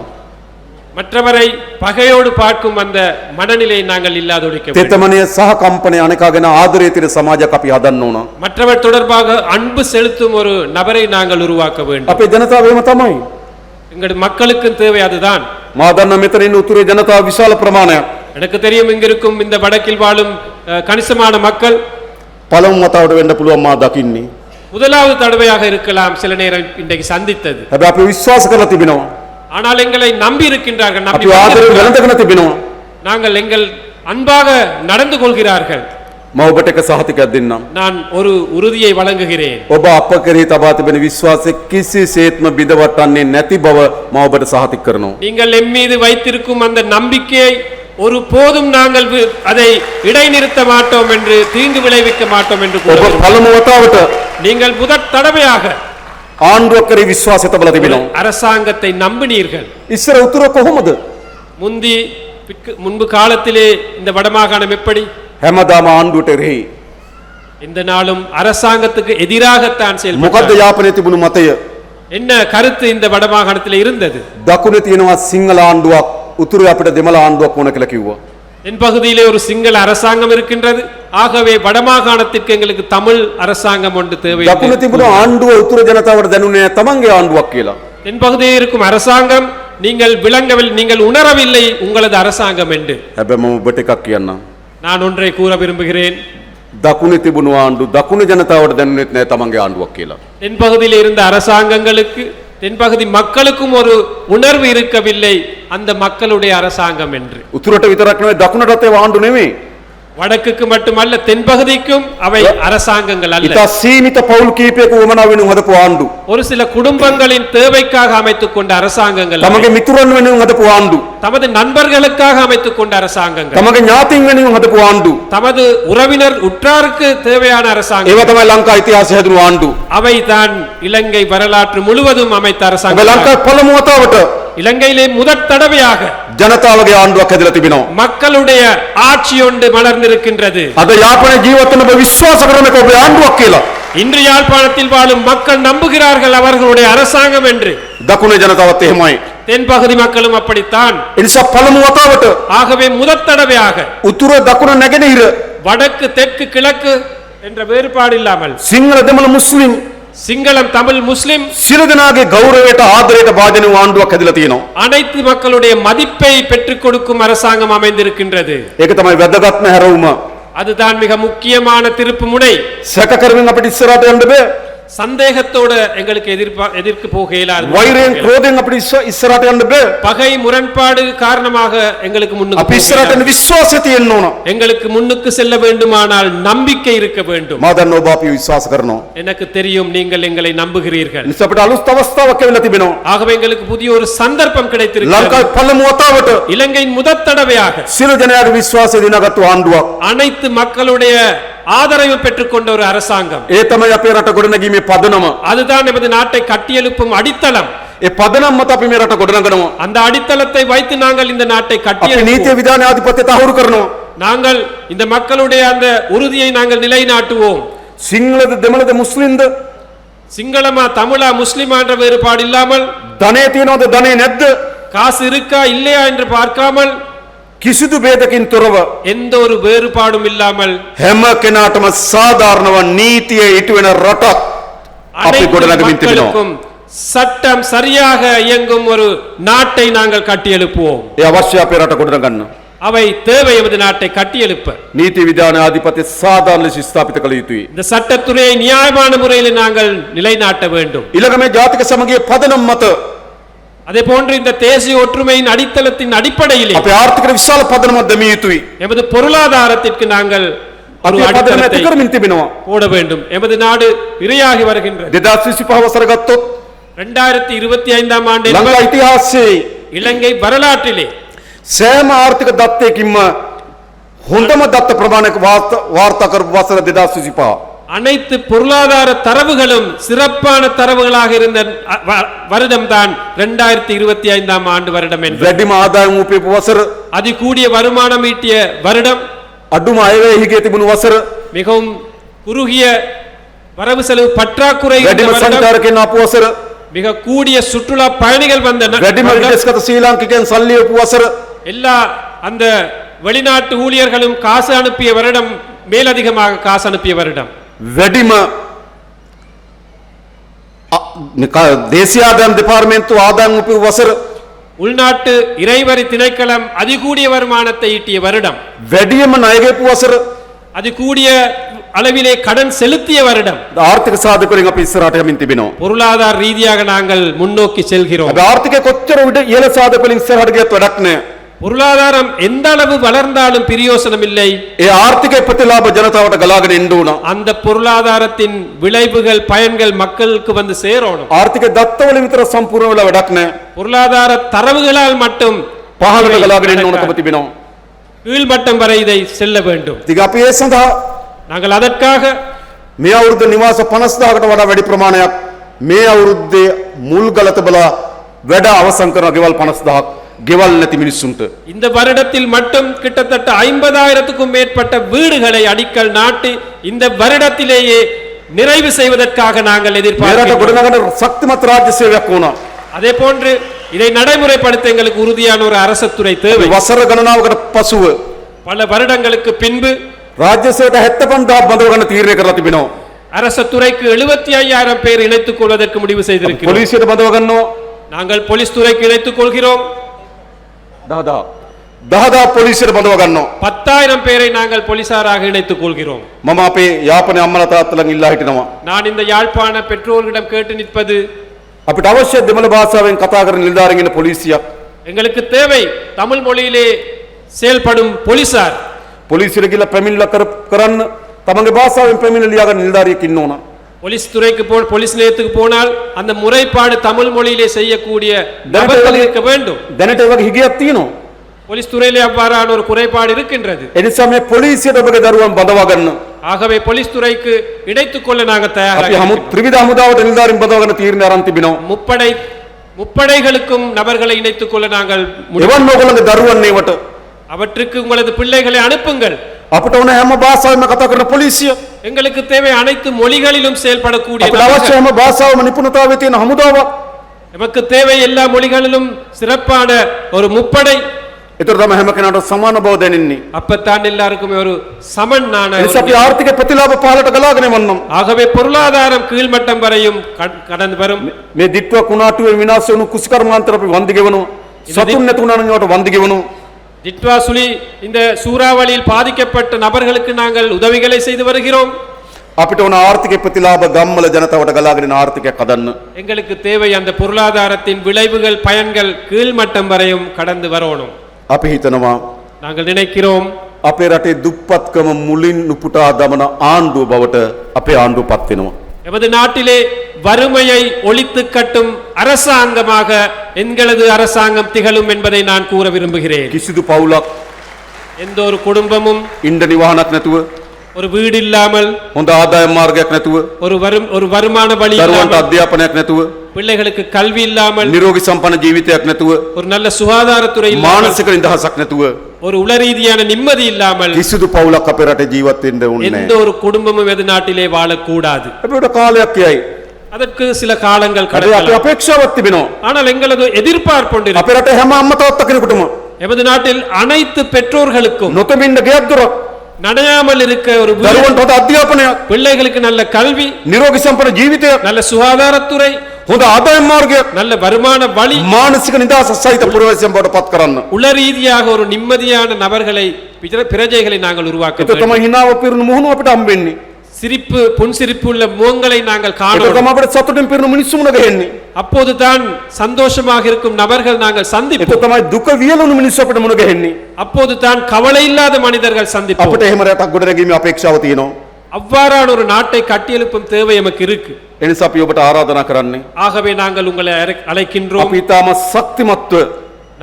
மற்றவரை பகையோடு பார்க்கும் அந்த மனநிலையை நாங்கள் இல்லாதொழிக்க வேண்டும். තෙතමනය සහ කම්පනය අනේකා ගැන ආදරය තියෙන සමාජයක් අපි හදන්න ඕන. மற்றவர் தொடர்பாக அன்பு செலுத்தும் ஒரு நபரை நாங்கள் உருவாக்க வேண்டும். අපේ ජනතාව එහෙම තමයි. எங்கள் மக்களுக்கும் தேவை அதுதான். මා දන්න මෙතන ඉන්න උතුරේ ජනතාව විශාල ප්‍රමාණයක්. எனக்கு தெரியும் இங்கிருக்கும் இந்த வடக்கில் வாழும் கணிசமான மக்கள் පළමු වතාවට වෙන්න පුළුවන් මා දකින්නේ. முதலாவது தடவையாக இருக்கலாம் சில நேரம் இன்றைக்கு சந்தித்தது. හැබැයි අපි විශ්වාස කරලා තිබෙනවා. ஆனால் எங்களை நம்பி இருக்கின்றார்கள். நம்பி අපි ආදරයෙන් வந்திருக்கிறார்கள். වැළඳගෙන තිබෙනවා. நாங்கள் எங்கள் அன்பாக நடந்து கொள்கிறார்கள். මම ඔබට එක සහතිකයක් දෙන්නම්. நான் ஒரு உறுதியை வழங்குகிறேன். ඔබ අප කෙරෙහි තබා තිබෙන විශ්වාසය කිසිසේත්ම බිඳවටන්නේ නැති බව මම ඔබට සහතික කරනවා. நீங்கள் எம் மீது வைத்திருக்கும் அந்த நம்பிக்கையை ஒரு போதும் நாங்கள் அதை இடைநிறுத்த மாட்டோம் என்று தீங்கு விளைவிக்க மாட்டோம் என்று ඔබ கூறுகிறோம். පළමු වතාවට நீங்கள் முதற் தடவையாக ආණ්ඩුවක් කරේ විශ්වාසය තබලා තිබෙනවා. அரசாங்கத்தை நம்பினீர்கள். ඉස්සර උතුර කොහොමද? முன்பு காலத்திலே இந்த வடமாகாணம் எப்படி? හැමදාම ආණ්ඩුවට එරෙහි. இந்த நாளும் அரசாங்கத்துக்கு எதிராகத்தான் මොකද්ද செயல்பட்டார். යාපනයේ තිබුණු මතය? என்ன கருத்து இந்த வடமாகாணத்தில் இருந்தது? දකුණේ තියෙනවා සිංහල ආණ්ඩුවක්, උතුරේ අපිට දෙමළ ආණ්ඩුවක් ඕන කියලා කිව්වා. தென் பகுதியிலே ஒரு சிங்கள அரசாங்கம் இருக்கின்றது. ஆகவே வடமாகாணத்திற்கு எங்களுக்கு தமிழ் அரசாங்கம் ஒன்று தேவை. දකුණේ තිබුණ ආණ්ඩුව උතුර ජනතාවට දැනුනේ නැහැ තමන්ගේ ආණ්ඩුවක් කියලා. தென் பகுதியில் இருக்கும் அரசாங்கம் நீங்கள் விளங்கவில்லை, நீங்கள் உணரவில்லை உங்களது அரசாங்கம் என்று. හැබැයි මම ඔබට එකක් කියන්නම්. நான் ஒன்றை கூற விரும்புகிறேன். දකුණේ තිබුණු ආණ්ඩු දකුණු ජනතාවට දැනුනේත් නැහැ තමන්ගේ ආණ්ඩුවක් කියලා. தென் பகுதியில் இருந்த அரசாங்கங்களுக்கு தென்பகுதி மக்களுக்கும் ஒரு உணர்வு இருக்கவில்லை அந்த மக்களுடைய அரசாங்கம் என்று. උතුරට විතරක් නෙවෙයි දකුණටත් ඒ ආණ්ඩු නෙවෙයි. வடக்குக்கு மட்டுமல்ல தென்பகுதிக்கும் அவை அரசாங்கங்கள் அல்ல. ඉතා සීමිත පවුල් කීපයක උවමනා වෙනුවෙන් හදපු ආණ්ඩු. ஒரு சில குடும்பங்களின் தேவைக்காக அமைத்துக் கொண்ட அரசாங்கங்கள் அல்ல. තමගේ මිතුරන් වෙනුවෙන් හදපු ආණ්ඩු. தமது நண்பர்களுக்காக அமைத்துக் கொண்ட அரசாங்கங்கள், තමගේ ඥාතීන් වෙනුවෙන් හදපු ආණ්ඩු. தமது உறவினர் உற்றாருக்கு தேவையான ඒවා அரசாங்கம். තමයි ලංකා ඉතිහාසය හැදුණු ආණ්ඩු. அவை தான் இலங்கை வரலாற்று முழுவதும் அமைத்த ඔබ அரசாங்கம். ලංකාවේ පළමු වතාවට இலங்கையிலே முதற் தடவையாக ජනතාවගේ ආණ්ඩුවක් හැදලා තිබෙනවා. மக்களுடைய ஆட்சி ஒன்று மலர்ந்திருக்கின்றது. අද යාපනයේ ජීවත් වෙන ඔබ විශ්වාස කරන එක ඔබේ ආණ්ඩුවක් කියලා. இன்று யாழ்ப்பாணத்தில் வாழும் மக்கள் நம்புகிறார்கள் அவர்களுடைய அரசாங்கம் என்று. දකුණේ ජනතාවත් එහෙමයි. தென்பகுதி மக்களும் அப்படித்தான். ඒ නිසා පළමු වතාවට ஆகவே முதற் தடவையாக උතුර දකුණ නැගෙනහිර வடக்கு தெற்கு கிழக்கு என்ற வேறுபாடு இல்லாமல் සිංහල දෙමළ මුස්ලිම් சிங்களம் தமிழ் முஸ்லிம் සියලු දෙනාගේ ගෞරවයට ආදරයට භාජන වූ ආණ්ඩුවක් හැදලා තියෙනවා. அனைத்து மக்களுடைய மதிப்பை பெற்றுக் கொடுக்கும் அரசாங்கம் அமைந்திருக்கின்றது. ඒක තමයි වැදගත්ම හැරවුම. அதுதான் மிக முக்கியமான திருப்பு முனை. සැක කරමින් අපිට ඉස්සරහට යන්න බෑ. சந்தேகத்தோடு எங்களுக்கு எதிர்க்கு போக இயலாது. වෛරයෙන් ක්‍රෝධයෙන් අපිට ඉස්සරහට යන්න බෑ. பகை முரண்பாடு காரணமாக எங்களுக்கு முன்னுக்கு අපි போக ඉස්සරහට இயலாது. යන විශ්වාසය තියෙන්න ඕන. எங்களுக்கு முன்னுக்கு செல்ல வேண்டுமானால் நம்பிக்கை இருக்க வேண்டும். මා දන්නවා ඔබ අපිව විශ්වාස කරනවා. எனக்கு தெரியும் நீங்கள் எங்களை நம்புகிறீர்கள். නිසා අපිට අලුත් අවස්ථාවක් ලැබිලා තිබෙනවා. ஆகவே எங்களுக்கு புதிய ஒரு சந்தர்ப்பம் கிடைத்திருக்கிறது. ලංකාවේ පළමු වතාවට இலங்கையின் முதற் தடவையாக සියලු ජනයාගේ විශ්වාසය දිනාගත්තු ආණ්ඩුවක්. அனைத்து மக்களுடைய ஆதரவு பெற்றுக்கொண்ட ஒரு அரசாங்கம். ඒ තමයි අපේ රට ගොඩනැගීමේ පදනම. அதுதான் நமது நாட்டை கட்டியெழுப்பும் அடித்தளம். ඒ පදනම මත අපි මේ රට ගොඩනගනවා. அந்த அடித்தளத்தை வைத்து நாங்கள் இந்த நாட்டை අපි கட்டியெழுப்புவோம். නීතිය විධාන ආධිපත්‍යය තහවුරු කරනවා. நாங்கள் இந்த மக்களுடைய அந்த உறுதியை நாங்கள் நிலைநாட்டுவோம். සිංහලද දෙමළද මුස්ලිම්ද சிங்களமா தமிழா முஸ்லிமா என்ற வேறுபாடு இல்லாமல், ධනය තියනවද ධනය නැද්ද காசு இருக்கா இல்லையா என்று பார்க்காமல், කිසිදු ભેදකින් තොරව எந்த ஒரு வேறுபாடும் இல்லாமல் හැම කෙනාටම සාධාරණව නීතිය ඉටු වෙන රටක් අපි அனைத்து ගොඩනගමින් තිබෙනවා. மக்களுக்கும் சட்டம் சரியாக இயங்கும் ஒரு நாட்டை நாங்கள் கட்டியெழுப்புவோம். ඒ අවශ්‍ය අපේ රට ගොඩනගන්න. அவை தேவை எமது நாட்டை கட்டியெழுப்ப. නීති විධාන ආධිපත්‍ය සාධාරණ ලෙස ස්ථාපිත කළ යුතුයි. இந்த சட்டத்துறையை நியாயமான முறையில் நாங்கள் நிலைநாட்ட வேண்டும். ඊළඟ මේ ජාතික සමගිය පදනම් මත அதே போன்று இந்த தேசிய ஒற்றுமையின் அடித்தளத்தின் அடிப்படையிலே අපේ ආර්ථික විශාල පදනමක් දැමිය යුතුයි. எமது பொருளாதாரத்திற்கு நாங்கள் ஒரு අපි පදනම அடித்தளத்தை ඇති කරමින් තිබෙනවා. போட வேண்டும். எமது நாடு விரையாகி வருகின்றது. 2025 වසර ගත්තොත් 2025ஆம் ஆண்டு ලංකා ඉතිහාසයේ இலங்கை வரலாற்றிலே සෑම ආර්ථික දත්තයකින්ම හොඳම දත්ත ප්‍රමාණයක වාර්තා කරපු වසර 2025. அனைத்து பொருளாதார தரவுகளும் சிறப்பான தரவுகளாக இருந்த வருடம் தான் 2025ஆம் ஆண்டு வருடம் என்று. වැඩිම ආදායම උපයපු වසර, அதிகூடிய வருமானம் ஈட்டிய வருடம், අඩුම අයවැයහිගේ තිබුණු වසර, மிகவும் குறுகிய வரவு செலவு பற்றாக்குறை இருந்த වැඩිම வருடம், සංචාරකයන් ආපු වසර, மிக கூடிய சுற்றுலா பயணிகள் வந்த වැඩිම வருடம், විදේශගත ශ්‍රී ලාංකිකයන් සල්ලි උපු වසර, எல்லா அந்த வெளிநாட்டு ஊழியர்களும் காசு அனுப்பிய வருடம், மேலதிகமாக காசு அனுப்பிய வருடம், වැඩිම දේශීය ආදායම් දෙපාර්තමේන්තුව ආදායම් උපයපු වසර, உள்நாட்டு இறைவரி திணைக்களம் அதிகூடிய வருமானத்தை ஈட்டிய வருடம், වැඩිම ණය ගෙවපු වසර, அதிகூடிய அளவிலே கடன் செலுத்திய வருடம். ආර්ථික සාධකවලින් අපි ඉස්සරහට යමින් තිබෙනවා. பொருளாதார ரீதியாக நாங்கள் முன்னோக்கி செல்கிறோம். අපි ආර්ථිකය කොච්චර උඩ ඉහළ සාධකවලින් ඉස්සරහට ගියත් වැඩක් නැහැ. பொருளாதாரம் எந்த அளவு வளர்ந்தாலும் பிரயோசனம் இல்லை. ඒ ආර්ථිකයේ ප්‍රතිලාභ ජනතාවට ගලාගෙන එන්න ඕන. அந்த பொருளாதாரத்தின் விளைவுகள் பயன்கள் மக்களுக்கு வந்து சேரணும். ආර්ථික දත්තවල විතර සම්පූර්ණ වෙලා වැඩක් නැහැ. பொருளாதார தரவுகளால் மட்டும் පහළට ගලාගෙන එන්න ඕනකම තිබෙනවා. கீழ்மட்டம் வரை இதை செல்ல வேண்டும். ඉතින් අපි ඒ සඳහා நாங்கள் அதற்காக මේ අවුරුද්ද නිවාස 50000කට වඩා වැඩි ප්‍රමාණයක් මේ අවුරුද්දේ මුල් ගල තබලා වැඩ අවසන් කරන ගෙවල් 50000ක් ගෙවල් නැති මිනිස්සුන්ට இந்த வருடத்தில் மட்டும் கிட்டத்தட்ட 50,000க்கும் மேற்பட்ட வீடுகளை அடிக்கல் நாட்டி இந்த வருடத்திலேயே நிறைவு செய்வதற்காக நாங்கள் මේරට எதிர்பார்க்கிறோம். ගොඩනගන ශක්තිමත් රාජ්‍ය සේවයක් වුණා. அதே போன்று இதை நடைமுறைப்படுத்த எங்களுக்கு உறுதியான ஒரு அரசுத்துறை தேவை. වසර ගණනාවකට පසුව பல வருடங்களுக்கு பின்பு රාජ්‍ය සේවයට 75000ක් බඳව ගන්න තීරණය කරලා තිබෙනවා. அரசுத்துறைக்கு 75,000 பேர் இணைத்துக் கொள்வதற்கு முடிவு செய்திருக்கிறோம். පොලිසියට බඳව ගන්නවා நாங்கள் போலீஸ் துறைக்கு இணைத்துக் கொள்கிறோம். 10000 පොලිසියට බඳව ගන්නවා. 10,000 பேரை நாங்கள் போலீசாராக இணைத்துக் கொள்கிறோம். මම අපේ යාපනයේ අම්මලා තාත්තලාගෙන් ඉල්ලා හිටිනවා. நான் இந்த யாழ்ப்பாண பெற்றோர்களிடம் கேட்டு நிற்பது, අපිට අවශ්‍ය දෙමළ භාෂාවෙන් කතා කරන නිලධාරීන් ඉන්න පොලිසියක්. எங்களுக்கு தேவை தமிழ் மொழியிலே செயல்படும் போலீசார். පොලිසියට ගිහලා පැමිණිල්ල කරන්න තමන්ගේ භාෂාවෙන් පැමිණිලි ලියාගන්න නිලධාරියෙක් ඉන්න ඕන. போலீஸ் துறைக்கு போலீஸ் நிலையத்துக்கு போனால் அந்த முறைப்பாடு தமிழ் மொழியிலே செய்யக்கூடிய நபர்கள் இருக்க வேண்டும். දැනට ඒ වගේ හිගයක් තියෙනවා. போலீஸ் துறையிலே அவ்வாறான ஒரு குறைபாடு இருக்கின்றது. ඒ නිසා මේ පොලිසියට ඔබගේ දරුවන් බඳවා ගන්න. ஆகவே போலீஸ் துறைக்கு இணைத்துக் கொள்ள நாங்க අපි தயாராக ත්‍රිවිධ හමුදාවට නිලධාරීන් බඳවා ගන්න තීරණය අරන් තිබෙනවා. முப்படைகளுக்கும் நபர்களை இணைத்துக் கொள்ள நாங்கள் එවන් ඕගොල්ලන්ගේ දරුවන් ඒවට அவற்றுக்கு உங்களது பிள்ளைகளை அனுப்புங்கள். අපිට ඕන හැම භාෂාවෙන්ම කතා කරන පොලිසිය. எங்களுக்கு தேவை அனைத்து மொழிகளிலும் செயல்படக்கூடிய අපිට අවශ්‍ය நபர்கள். හැම භාෂාවම නිපුණතාවය තියෙන හමුදාවක්. நமக்கு தேவை எல்லா மொழிகளிலும் சிறப்பான ஒரு முப்படை. ඒතර තමයි හැම කෙනාට සමාන බව දැනෙන්නේ. அப்பத்தான் எல்லாருக்குமே ஒரு சமனான ඒ නිසා අපි ආර්ථික ප්‍රතිලාභ පහලට ගලාගෙන යවන්නම්. ஆகவே பொருளாதாரம் கீழ்மட்டம் வரையும் கடந்து வரும். මේ දිට්ඨව කුණාටුවේ විනාශ වුණු කුසිකර්මාන්තර අපි වන්දි ගෙවනවා. සතුන් නැතුණා නම් ඒවට වන්දි ගෙවනවා. டிட்வாசுலி இந்த சூறாவளியில் பாதிக்கப்பட்ட நபர்களுக்கு நாங்கள் உதவிகளை செய்து வருகிறோம். අපිට ඕන ආර්ථික ප්‍රතිලාභ ගම්වල ජනතාවට ගලාගෙන ආර්ථිකයක් හදන්න. எங்களுக்கு தேவை அந்த பொருளாதாரத்தின் விளைவுகள் பயன்கள் கீழ்மட்டம் வரையும் கடந்து வரணும். අපි හිතනවා நாங்கள் நினைக்கிறோம் අපේ රටේ දුප්පත්කම මුලින් නුපුටා දමන ආණ්ඩුව බවට අපේ ආණ්ඩුව පත් වෙනවා. எமது நாட்டிலே வறுமையை ஒழித்து கட்டும் அரசாங்கமாக எங்களது அரசாங்கம் திகழும் என்பதை நான் கூற விரும்புகிறேன். කිසිදු පවුලක් எந்த ஒரு குடும்பமும் ඉන්ද නිවාහනක් නැතුව ஒரு வீடு இல்லாமல் හොඳ ආදායම් මාර්ගයක් නැතුව ஒரு வருமான வழி දරුවන්ට இல்லாமல் අධ්‍යාපනයක් නැතුව பிள்ளைகளுக்கு கல்வி இல்லாமல் නිරෝගී සම්පන්න ජීවිතයක් නැතුව ஒரு நல்ல சுகாதாரத்துறை இல்லாமல் මානසික නිදහසක් නැතුව ஒரு உளரீதியான நிம்மதி இல்லாமல் කිසිදු පවුලක් අපේ රටේ ජීවත් වෙන්න ඕනේ எந்த නැහැ. ஒரு குடும்பமும் எது நாட்டிலே வாழக்கூடாது. අපිට කාලයක් යයි. அதற்கு சில காலங்கள் අපේ கடக்கலாம். අපේක්ෂාවක් තිබෙනවා. ஆனால் எங்களது எதிர்பார்ப்பு ஒன்று இருக்கு. අපේ රටේ හැම අම්මා තාත්තා කෙනෙකුටම எமது நாட்டில் அனைத்து பெற்றோர்களுக்கும் නොතෙමින්න ගෙයක් දොරක් நனையாமல் இருக்க ஒரு வீடு, දරුවන්ට හොඳ අධ්‍යාපනයක් பிள்ளைகளுக்கு நல்ல கல்வி, නිරෝගී සම්පන්න ජීවිතයක් நல்ல சுகாதாரத்துறை, හොඳ ආදායම් මාර්ගයක් நல்ல வருமான வழி, මානසික නිදහස සහිත පුරවැසියන් බවට පත් කරන්න. உளரீதியாக ஒரு நிம்மதியான நபர்களை பிரஜைகளை நாங்கள் உருவாக்க ඒක வேண்டும். තමයි හිනාව පිරුණු මුහුණු අපිට හම්බෙන්නේ. சிரிப்பு புன்சிரிப்பு உள்ள முகங்களை நாங்கள் ඒක காணோம். තමයි අපිට සතුටින් පිරුණු මිනිස්සු මුණ ගැහෙන්නේ. அப்போதுதான் சந்தோஷமாக இருக்கும் நபர்கள் நாங்கள் ඒක சந்திப்போம். තමයි දුක වියලුණු මිනිස්සු අපිට මුණ ගැහෙන්නේ. அப்போதுதான் கவலை இல்லாத மனிதர்கள் சந்திப்போம். අපිට එහෙම රටක් ගොඩනැගීමේ අපේක්ෂාව තියෙනවා. அவ்வாறான ஒரு நாட்டை கட்டியெழுப்பும் தேவை எமக்கு இருக்கு. ඒ නිසා අපි ඔබට ආරාධනා කරන්නේ ஆகவே நாங்கள் உங்களை அழைக்கின்றோம். අපි ඊටම ශක්තිමත්ව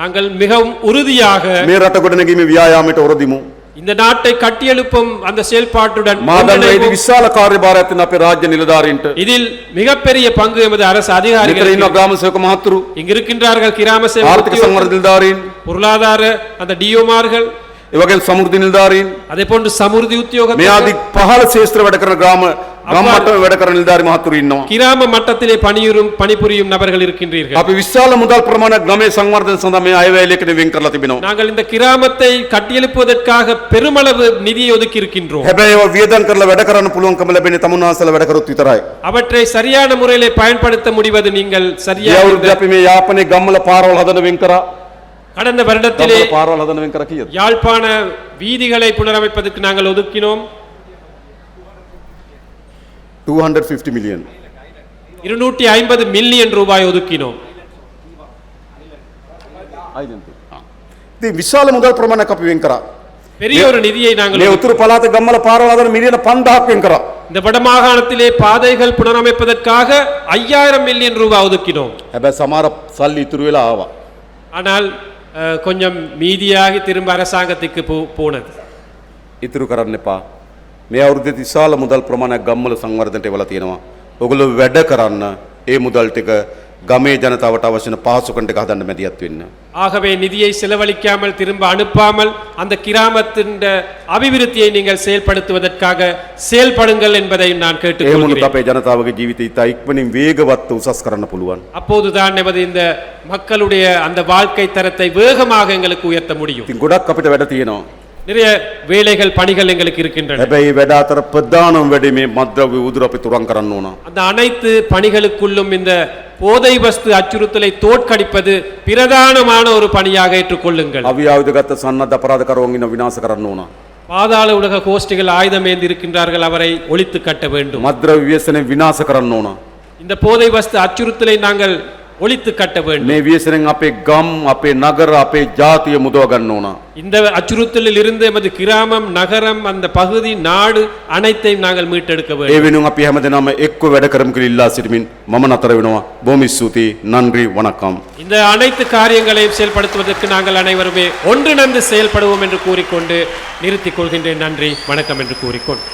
நாங்கள் மிகவும் உறுதியாக මේ රට ගොඩනැගීමේ ව්‍යායාමයට ඔරදිමු. இந்த நாட்டை கட்டியெழுப்பும் அந்த செயல்பாட்டுடன் මා දන්නවා මේ ஒன்றிணைவோம். විශාල කාර්යභාරයක් තියෙන අපේ රාජ්‍ය නිලධාරීන්ට. இதில் மிகப்பெரிய பங்கு எமது அரசு මෙතන ඉන්න அதிகாரிகள் ග්‍රාම සේවක මහතුරු, இங்கு இருக்கின்றார்கள். கிராம சேவக ආර්ථික සංවර්ධන නිලධාරීන්, பொருளாதார அந்த டிஓமார்கள், ඒ වගේම සමෘද්ධි නිලධාරීන්, அதே போன்று சமுர்தி මේ உத்தியோகத்தர்கள், ආදී පහළ ශේෂ්ත්‍ර වැඩ කරන ග්‍රාම මට්ටමේ වැඩ කරන නිලධාරි මහතුරු ඉන්නවා. கிராம மட்டத்திலே பணிபுரியும் நபர்கள் இருக்கின்றீர்கள். අපි විශාල මුදල් ප්‍රමාණයක් ගමේ සංවර්ධන සඳහා මේ අයවැයලයකට වෙන් කරලා තිබෙනවා. நாங்கள் இந்த கிராமத்தை கட்டியெழுப்புவதற்காக பெருமளவு நிதியை ஒதுக்கி இருக்கின்றோம். හැබැයි ඒවා වියදම් කරලා වැඩ කරන්න පුළුවන්කම ලැබෙන්නේ තමුන්වහන්සේලා වැඩ කරොත් විතරයි. அவற்றை சரியான முறையிலே பயன்படுத்த முடிவது நீங்கள் ඒ சரியாக අවුරුද්දේ අපි මේ යාපනයේ ගම්වල පාරවල් හදන වෙන් කරා. கடந்த வருடத்திலே ගම්වල පාරවල් හදන වෙන් කරා කීයද? யாழ்ப்பாண வீதிகளை புனரமைப்பதற்கு நாங்கள் ஒதுக்கினோம் 250 million. 250 மில்லியன் ரூபாய் ஒதுக்கினோம். ඉතින් විශාල මුදල් ප්‍රමාණයක් අපි වෙන් කරා. பெரிய ஒரு நிதியை நாங்கள் මේ උතුරු පළාතේ ගම්වල පාරවල් හදන මිලියන 5000ක් වෙන් කරා. இந்த வடமாகாணத்திலே பாதைகள் புனரமைப்பதற்காக 5000 மில்லியன் ரூபாய் ஒதுக்கினோம். හැබැයි සමහර සල්ලි ඉතුරු වෙලා ආවා. ஆனால் கொஞ்சம் மீதியாகி திரும்ப அரசாங்கத்துக்கு போனது. ඉතුරු කරන්න එපා. මේ අවුරුද්දේ විශාල මුදල් ප්‍රමාණයක් ගම්වල සංවර්ධනයට එවලා තියෙනවා. ඔයගොල්ලෝ වැඩ කරන්න ඒ මුදල් ටික ගමේ ජනතාවට අවශ්‍ය වෙන පහසුකම් ටික හදන්න මැදිහත් වෙන්න. ஆகவே நிதியை செலவழிக்காமல் திரும்ப அனுப்பாமல் அந்த கிராமத்தின் அபிவிருத்தியை நீங்கள் செயல்படுத்துவதற்காக செயல்படுங்கள் என்பதை நான் ඒ මොනොත් கேட்டுக்கொள்கிறேன். අපේ ජනතාවගේ ජීවිතය ඉතා ඉක්මනින් වේගවත් උසස් කරන්න පුළුවන්. அப்போதுதான் நமது இந்த மக்களுடைய அந்த வாழ்க்கை தரத்தை வேகமாக எங்களுக்கு உயர்த்த முடியும். ඉතින් ගොඩක් අපිට වැඩ තියෙනවා. நிறைய வேலைகள் பணிகள் எங்களுக்கு இருக்கின்றன. හැබැයි වැඩ අතර ප්‍රධානම වැඩේ මේ මද්ද්‍රව්‍ය උදුර අපි තුරන් කරන්න ඕන. அந்த அனைத்து பணிகளுக்குள்ளும் இந்த போதை வஸ்து அச்சுறுத்தலை தோற்கடிப்பது பிரதானமான ஒரு பணியாக ஏற்றுக்கொள்ளுங்கள். අවියාවිදගත සන්නද්ධ අපරාධකරුවන් ඉන්න විනාශ කරන්න ඕන. பாதாள உலக கோஷ்டிகள் ஆயுதம் ஏந்தி இருக்கின்றார்கள், அவரை ஒழித்து கட்ட வேண்டும். මද්ද්‍රව්‍ය ව්‍යසනය විනාශ කරන්න ඕන. இந்த போதை வஸ்து அச்சுறுத்தலை நாங்கள் ஒழித்து கட்ட வேண்டும். මේ ව්‍යසනයෙන් අපේ ගම්, අපේ නගර, අපේ ජාතිය මුදව ගන්න ඕන. இந்த அச்சுறுத்தலில் இருந்து எமது கிராமம், நகரம், அந்த பகுதி, நாடு அனைத்தையும் நாங்கள் மீட்டெடுக்க ඒ வேண்டும். වෙනුවෙන් අපි හැමදෙනාම එක්ව වැඩ කරමු කියලා ඉල්ලා සිටිමින් මම නතර වෙනවා. බොහොම ස්තුතියි. නன்றி வணக்கம். இந்த அனைத்து காரியங்களையும் செயல்படுத்துவதற்கு நாங்கள் அனைவருமே ஒன்றிணைந்து செயல்படுவோம் என்று கூறிக்கொண்டு நிறுத்திக் கொள்கின்றேன். நன்றி வணக்கம் என்று கூறிக்கொண்டு